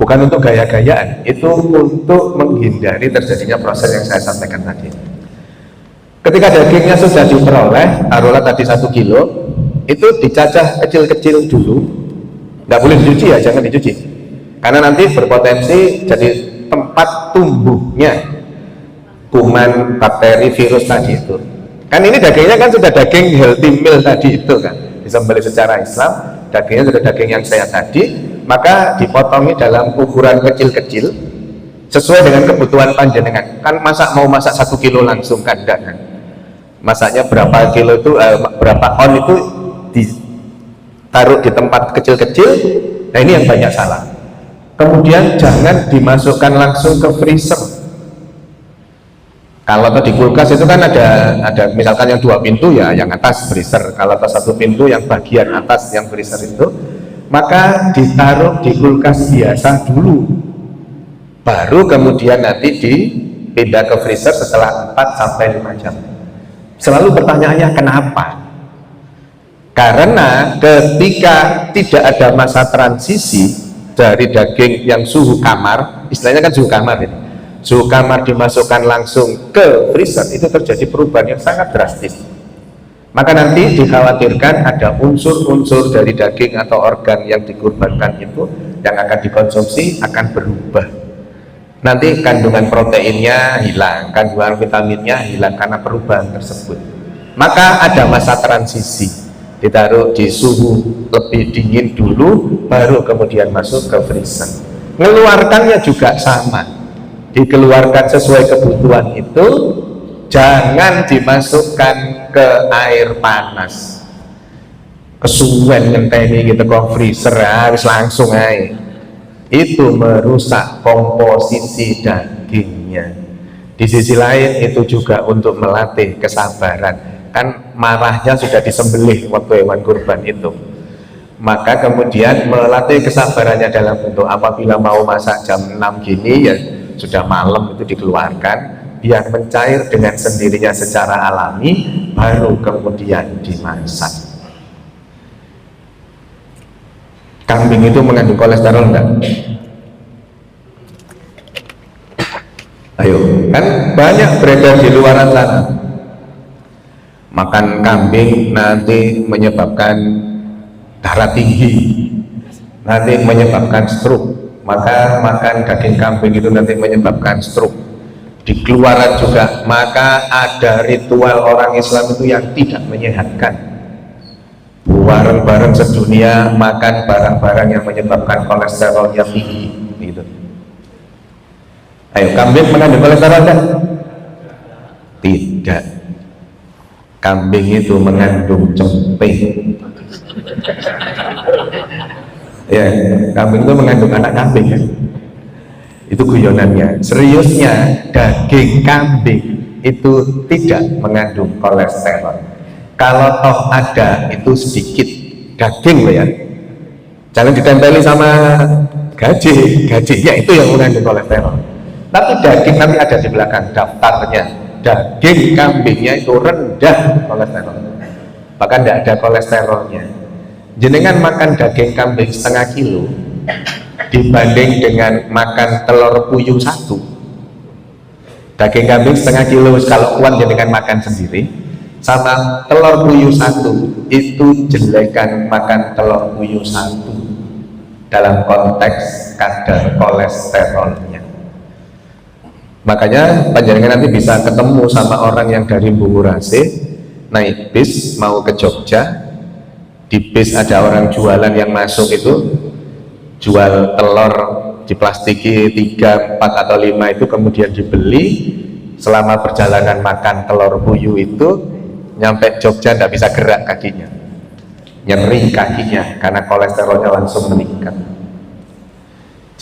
bukan untuk gaya-gayaan, itu untuk menghindari terjadinya proses yang saya sampaikan tadi. Ketika dagingnya sudah diperoleh, taruhlah tadi 1 kilo, itu dicacah kecil-kecil dulu, nggak boleh dicuci ya, jangan dicuci, karena nanti berpotensi jadi tempat tumbuhnya kuman, bakteri, virus tadi itu. Kan ini dagingnya kan sudah daging healthy meal tadi itu kan, disembelih secara Islam, dagingnya sudah daging yang sehat tadi, maka dipotongi dalam ukuran kecil-kecil sesuai dengan kebutuhan panjenengan. Kan mau masak 1 kilo langsung kan enggak kan, masaknya berapa kilo itu, berapa on itu ditaruh di tempat kecil-kecil. Nah ini yang banyak salah. Kemudian jangan dimasukkan langsung ke freezer. Kalau di kulkas itu kan ada misalkan yang 2 pintu ya, yang atas freezer. Kalau 1 pintu yang bagian atas yang freezer itu, maka ditaruh di kulkas biasa dulu, baru kemudian nanti dipindah ke freezer setelah 4-5 jam. Selalu pertanyaannya kenapa? Karena ketika tidak ada masa transisi dari daging yang suhu kamar, istilahnya kan suhu kamar ini, suhu kamar dimasukkan langsung ke freezer, itu terjadi perubahan yang sangat drastis. Maka nanti dikhawatirkan ada unsur-unsur dari daging atau organ yang dikorbankan itu yang akan dikonsumsi akan berubah. Nanti kandungan proteinnya hilang, kandungan vitaminnya hilang karena perubahan tersebut. Maka ada masa transisi, ditaruh di suhu lebih dingin dulu, baru kemudian masuk ke freezer. Mengeluarkannya juga sama, dikeluarkan sesuai kebutuhan itu, jangan dimasukkan ke air panas. Kesuwen ngenteni gitu ke freezer harus langsung aja. Itu merusak komposisi dagingnya. Di sisi lain itu juga untuk melatih kesabaran. Kan marahnya sudah disembelih waktu hewan kurban itu. Maka kemudian melatih kesabarannya dalam bentuk apabila mau masak jam 6 gini ya sudah malam itu dikeluarkan biar mencair dengan sendirinya secara alami, baru kemudian dimasak. Kambing itu mengandung kolesterol enggak? Ayo, kan banyak beredar di luaran sana, makan kambing nanti menyebabkan darah tinggi, nanti menyebabkan stroke. Maka makan daging kambing itu nanti menyebabkan stroke. Di keluaran juga, maka ada ritual orang Islam itu yang tidak menyehatkan. Bareng-bareng sedunia makan barang-barang yang menyebabkan kolesterolnya tinggi gitu. Ayo, kambing mengandung kolesterol kan? Tidak. Kambing itu mengandung cempe. Ya, kambing itu mengandung anak kambing kan? Itu guyonannya. Seriusnya daging kambing itu tidak mengandung kolesterol. Kalau toh ada itu sedikit daging loh ya, jangan ditempeli sama gajinya itu yang mengandung kolesterol. Tapi daging nanti ada di belakang daftarnya, daging kambingnya itu rendah kolesterol, bahkan tidak ada kolesterolnya. Jenengan makan daging kambing 0,5 kilo dibanding dengan makan telur puyuh 1. Daging kambing 0,5 kilo kalau kuat jenengan makan sendiri, sama telur puyuh 1 itu jelekan makan telur puyuh 1 dalam konteks kadar kolesterolnya. Makanya panjenengan nanti bisa ketemu sama orang yang dari Bungurase naik bis mau ke Jogja. Di bis ada orang jualan yang masuk itu jual telur diplastiki 3, 4 atau 5 itu, kemudian dibeli. Selama perjalanan makan telur puyuh itu nyampe Jogja tidak bisa gerak kakinya, nyeri kakinya karena kolesterolnya langsung meningkat.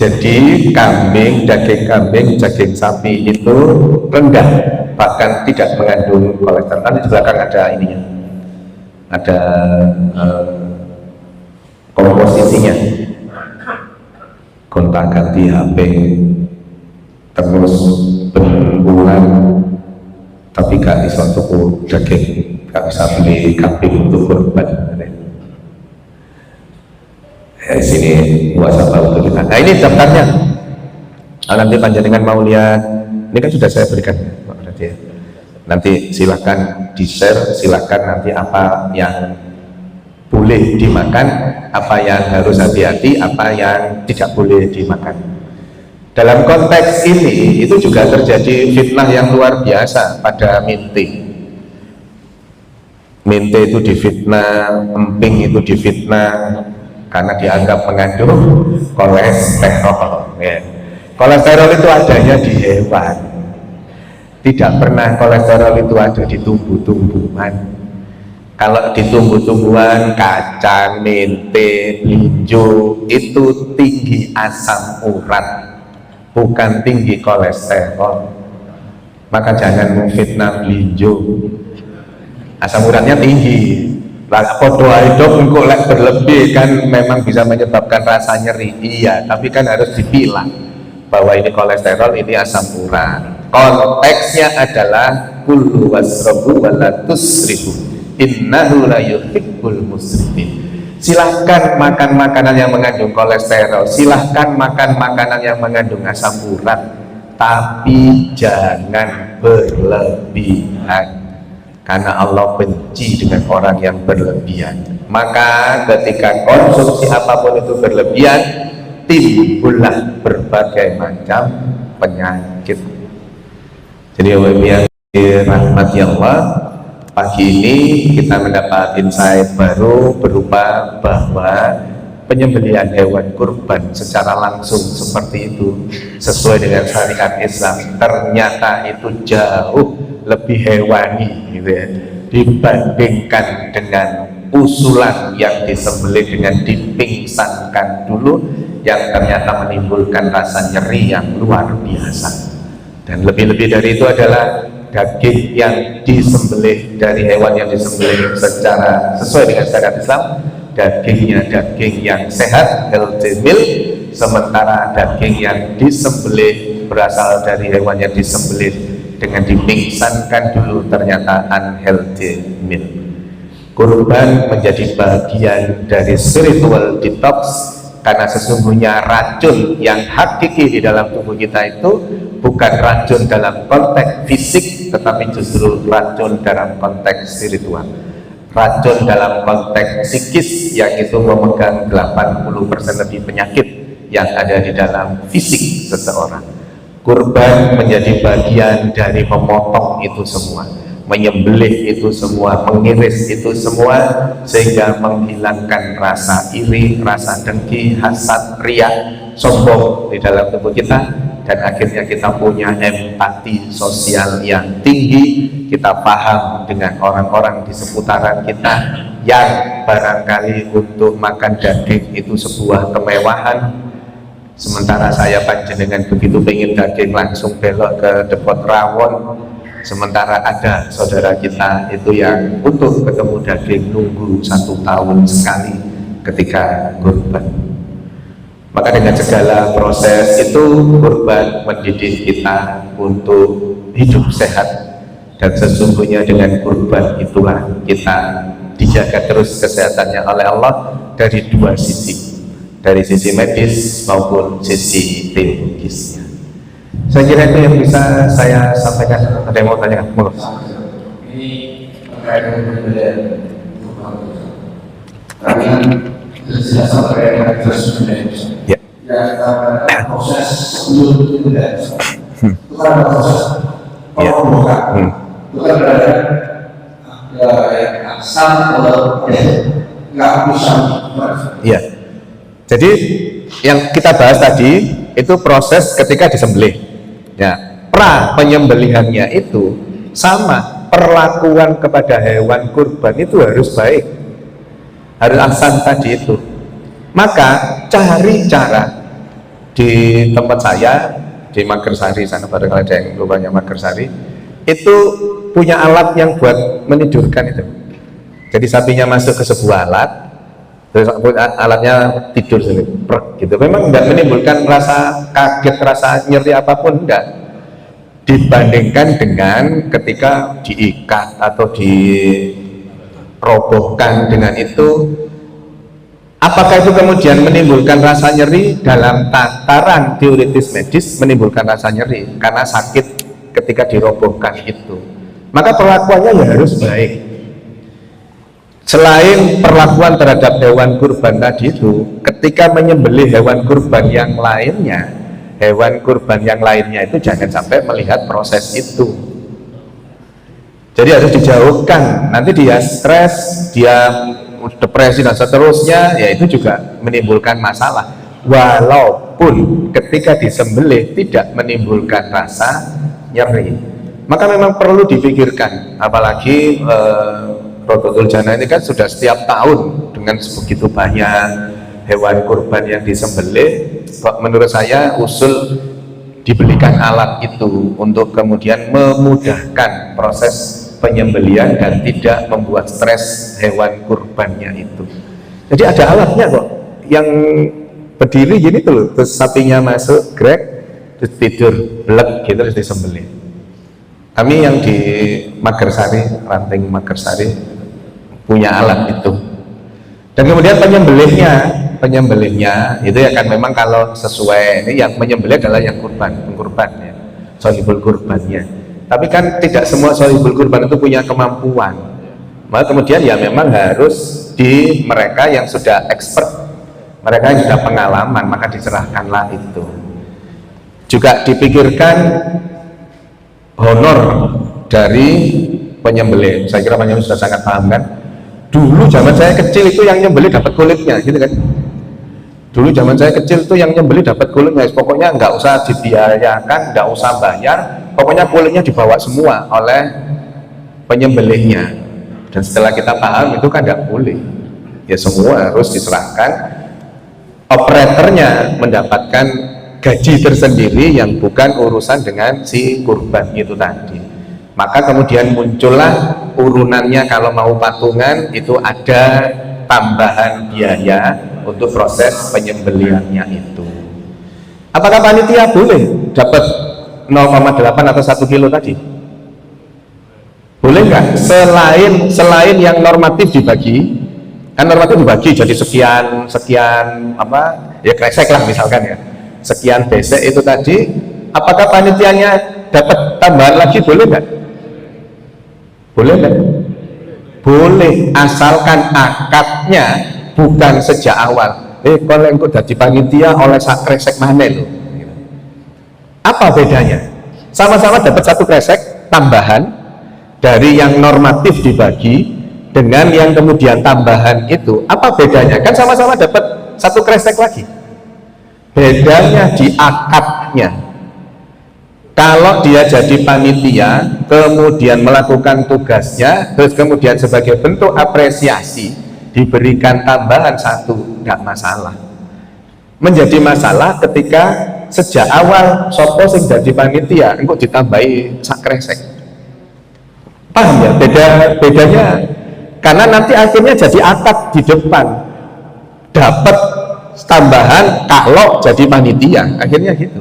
Jadi kambing, daging kambing, daging sapi itu rendah, bahkan tidak mengandung kolesterol. Nanti di belakang ada ininya, ada komposisinya, gonta-ganti HP, terus bentulan, tapi gak bisa tuku daging, gak bisa beli kambing untuk kurban. Di sini muhasabah untuk kita. Nah ini daftarnya. Nanti panjenengan mau lihat, ini kan sudah saya berikan Pak Berarti ya. Nanti silahkan di share, silahkan nanti apa yang boleh dimakan, apa yang harus hati-hati, apa yang tidak boleh dimakan. Dalam konteks ini itu juga terjadi fitnah yang luar biasa pada Minti. Minti itu difitnah, emping itu difitnah karena dianggap mengandung kolesterol. Ya. Kolesterol itu adanya di hewan. Tidak pernah kolesterol itu ada di tumbuh-tumbuhan. Kalau di tumbuh-tumbuhan, kacang, mente, melinjo itu tinggi asam urat, bukan tinggi kolesterol. Maka jangan memfitnah melinjo. Asam uratnya tinggi. Podo hidup engkau berlebih kan memang bisa menyebabkan rasa nyeri. Iya, tapi kan harus dipilah bahwa ini kolesterol, ini asam urat. Konteksnya adalah kulu wasrobu walatusribu innahu la yuhibbul musrifin. Silahkan makan makanan yang mengandung kolesterol, silahkan makan makanan yang mengandung asam urat, tapi jangan berlebihan, karena Allah benci dengan orang yang berlebihan. Maka ketika konsumsi apapun itu berlebihan, timbullah berbagai macam penyakit. Jadi rahmati Allah, pagi ini kita mendapat insight baru berupa bahwa penyembelihan hewan kurban secara langsung seperti itu sesuai dengan syariat Islam ternyata itu jauh lebih hewani gitu ya, dibandingkan dengan usulan yang disembelih dengan dipingsankan dulu yang ternyata menimbulkan rasa nyeri yang luar biasa. Dan lebih-lebih dari itu adalah daging yang disembelih dari hewan yang disembelih secara sesuai dengan syariat Islam, dagingnya daging yang sehat, healthy meal, sementara daging yang disembelih berasal dari hewan yang disembelih dengan dipingsankan dulu ternyata unhealthy meal. Kurban menjadi bagian dari spiritual detox, karena sesungguhnya racun yang hakiki di dalam tubuh kita itu bukan racun dalam konteks fisik, tetapi justru racun dalam konteks spiritual, racun dalam konteks psikis, yang itu memegang 80% lebih penyakit yang ada di dalam fisik seseorang. Kurban menjadi bagian dari memotong itu semua, menyembelih itu semua, mengiris itu semua, sehingga menghilangkan rasa iri, rasa dengki, hasad, riya, sombong di dalam tubuh kita, dan akhirnya kita punya empati sosial yang tinggi. Kita paham dengan orang-orang di seputaran kita yang barangkali untuk makan daging itu sebuah kemewahan, sementara saya panjenengan begitu pengen daging langsung belok ke depot rawon. Sementara ada saudara kita itu yang untuk ketemu daging nunggu 1 tahun sekali ketika kurban. Maka dengan segala proses itu, kurban mendidik kita untuk hidup sehat, dan sesungguhnya dengan kurban itulah kita dijaga terus kesehatannya oleh Allah dari dua sisi, dari sisi medis maupun sisi teologisnya. Saya kira itu yang bisa saya sampaikan. Ada yang mau tanya? Monggo. Ini terkait dengan perbedaan karena jelas terkait dengan proses medis. Ya. Proses sebelum itu tidak. Itu kan ada proses pembukaan. Itu kan ada yang asam atau nggak bisa. Iya. Jadi yang kita bahas tadi itu proses ketika disembelih. Ya, pra penyembelihannya itu sama, perlakuan kepada hewan kurban itu harus baik, harus ahsan tadi itu. Maka cari cara di tempat saya di Magersari sana, barangkali ada yang rupanya Magersari itu punya alat yang buat menidurkan itu. Jadi sapinya masuk ke sebuah alat, terus alatnya tidur sini, gitu. Memang tidak menimbulkan rasa kaget, rasa nyeri apapun, enggak, dibandingkan dengan ketika diikat atau dirobohkan dengan itu Apakah itu kemudian menimbulkan rasa nyeri? Dalam tataran teoritis medis menimbulkan rasa nyeri karena sakit ketika dirobohkan itu. Maka perlakuannya ya harus baik. Selain perlakuan terhadap hewan kurban tadi itu, ketika menyembelih hewan kurban yang lainnya, itu jangan sampai melihat proses itu. Jadi harus dijauhkan. Nanti dia stres, dia depresi dan seterusnya, ya itu juga menimbulkan masalah. Walaupun ketika disembelih tidak menimbulkan rasa nyeri, maka memang perlu dipikirkan. Apalagi Rodotul Jannah ini kan sudah setiap tahun dengan begitu banyak hewan kurban yang disembelih. Menurut saya usul dibelikan alat itu untuk kemudian memudahkan proses penyembelihan dan tidak membuat stres hewan kurbannya itu. Jadi ada alatnya kok yang berdiri gini tuh loh, terus sapinya masuk grek, terus tidur blek gitu, terus disembelih. Kami yang di Magersari, Ranting Magersari punya alat itu. Dan kemudian penyembelihnya itu ya kan memang kalau sesuai, ini yang menyembelih adalah yang pengkurban ya, sohibul kurbannya. Tapi kan tidak semua sohibul kurban itu punya kemampuan. Maka kemudian ya memang harus di mereka yang sudah expert, mereka yang sudah pengalaman, maka diserahkanlah itu. Juga dipikirkan honor dari penyembelih. Saya kira penyembelih sudah sangat paham kan. Dulu zaman saya kecil itu yang nyembelih dapat kulitnya, gitu kan. Dulu zaman saya kecil itu yang nyembelih dapat kulitnya, pokoknya nggak usah dibiayakan, nggak usah bayar, pokoknya kulitnya dibawa semua oleh penyembelihnya. Dan setelah kita paham itu kan nggak boleh, ya semua harus diserahkan. Operatornya mendapatkan gaji tersendiri yang bukan urusan dengan si kurban itu tadi. Maka kemudian muncullah urunannya, kalau mau patungan itu ada tambahan biaya untuk proses penyembelihannya itu. Apakah panitia boleh dapat 0,8 atau 1 kilo tadi? Boleh nggak? Selain yang normatif dibagi, kan normatif dibagi jadi sekian apa ya, kresek lah misalkan ya, sekian besek itu tadi. Apakah panitianya dapat tambahan lagi? Boleh nggak? Boleh nggak? Boleh, asalkan akadnya bukan sejak awal. Kalau engkau jadi panitia oleh sak kresek mana lo? Apa bedanya? Sama-sama dapat 1 kresek tambahan dari yang normatif dibagi dengan yang kemudian tambahan itu. Apa bedanya? Kan sama-sama dapat 1 kresek lagi. Bedanya di akadnya. Kalau dia jadi panitia, kemudian melakukan tugasnya, terus kemudian sebagai bentuk apresiasi diberikan tambahan 1, nggak masalah. Menjadi masalah ketika sejak awal sopo sing jadi panitia, engkau ditambahi sak kresek. Paham ya? Bedanya, karena nanti akhirnya jadi akad di depan, dapat tambahan kalau jadi panitia, akhirnya gitu.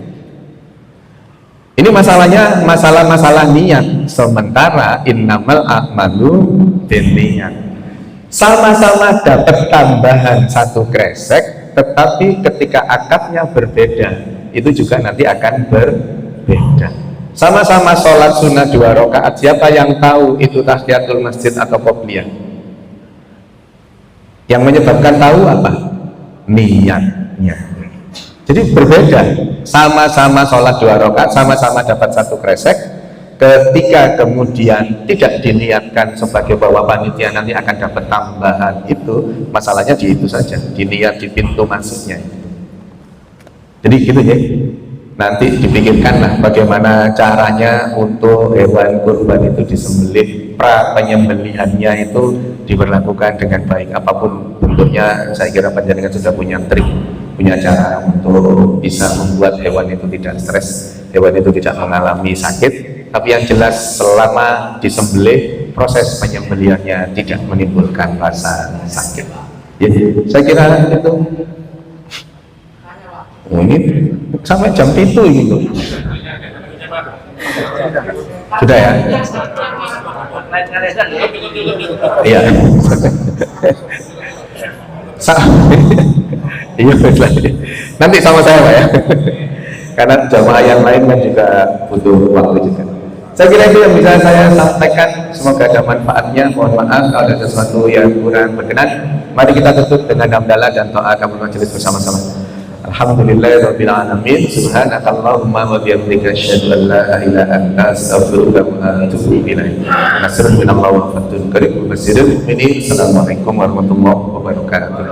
Ini masalahnya masalah niat. Sementara innamal a'malu binniyat. Sama-sama dapat tambahan 1 kresek, tetapi ketika akadnya berbeda, itu juga nanti akan berbeda. Sama-sama sholat sunnah 2 rakaat, siapa yang tahu itu tahiyatul masjid atau qobliyah? Yang menyebabkan tahu apa? Niatnya. Jadi berbeda, sama-sama sholat 2 rakaat, sama-sama dapat 1 kresek. Ketika kemudian tidak diniatkan sebagai bahwa panitia nanti akan dapat tambahan itu, masalahnya di itu saja, diniat di pintu masuknya. Jadi gitu ya. Nanti dipikirkanlah bagaimana caranya untuk hewan kurban itu disembelih, pra penyembelihannya itu diberlakukan dengan baik. Apapun bentuknya, saya kira panjenengan sudah punya trik, punya cara untuk bisa membuat hewan itu tidak stres, hewan itu tidak mengalami sakit. Tapi yang jelas selama disembelih, proses penyembelihannya tidak menimbulkan rasa sakit. Ya, saya kira itu. Oh, ini sampai jam itu gitu. Sudah ya? Iya. Iya betul. Nanti sama saya Pak ya. Karena jamaah yang lain kan juga butuh waktu juga. Saya kira itu yang bisa saya sampaikan. Semoga ada manfaatnya. Mohon maaf kalau ada sesuatu yang kurang berkenan. Mari kita tutup dengan hamdalah dan doa kami majelis bersama-sama. Alhamdulillahirabbil alamin. Subhanakallahumma wa bihamdika asyhadu an la ilaha illa anta astaghfiruka wa atubu ilaik. Nasrun minallahi wa fathun qarib wa basyiril mu'minin. Assalamualaikum warahmatullahi wabarakatuh.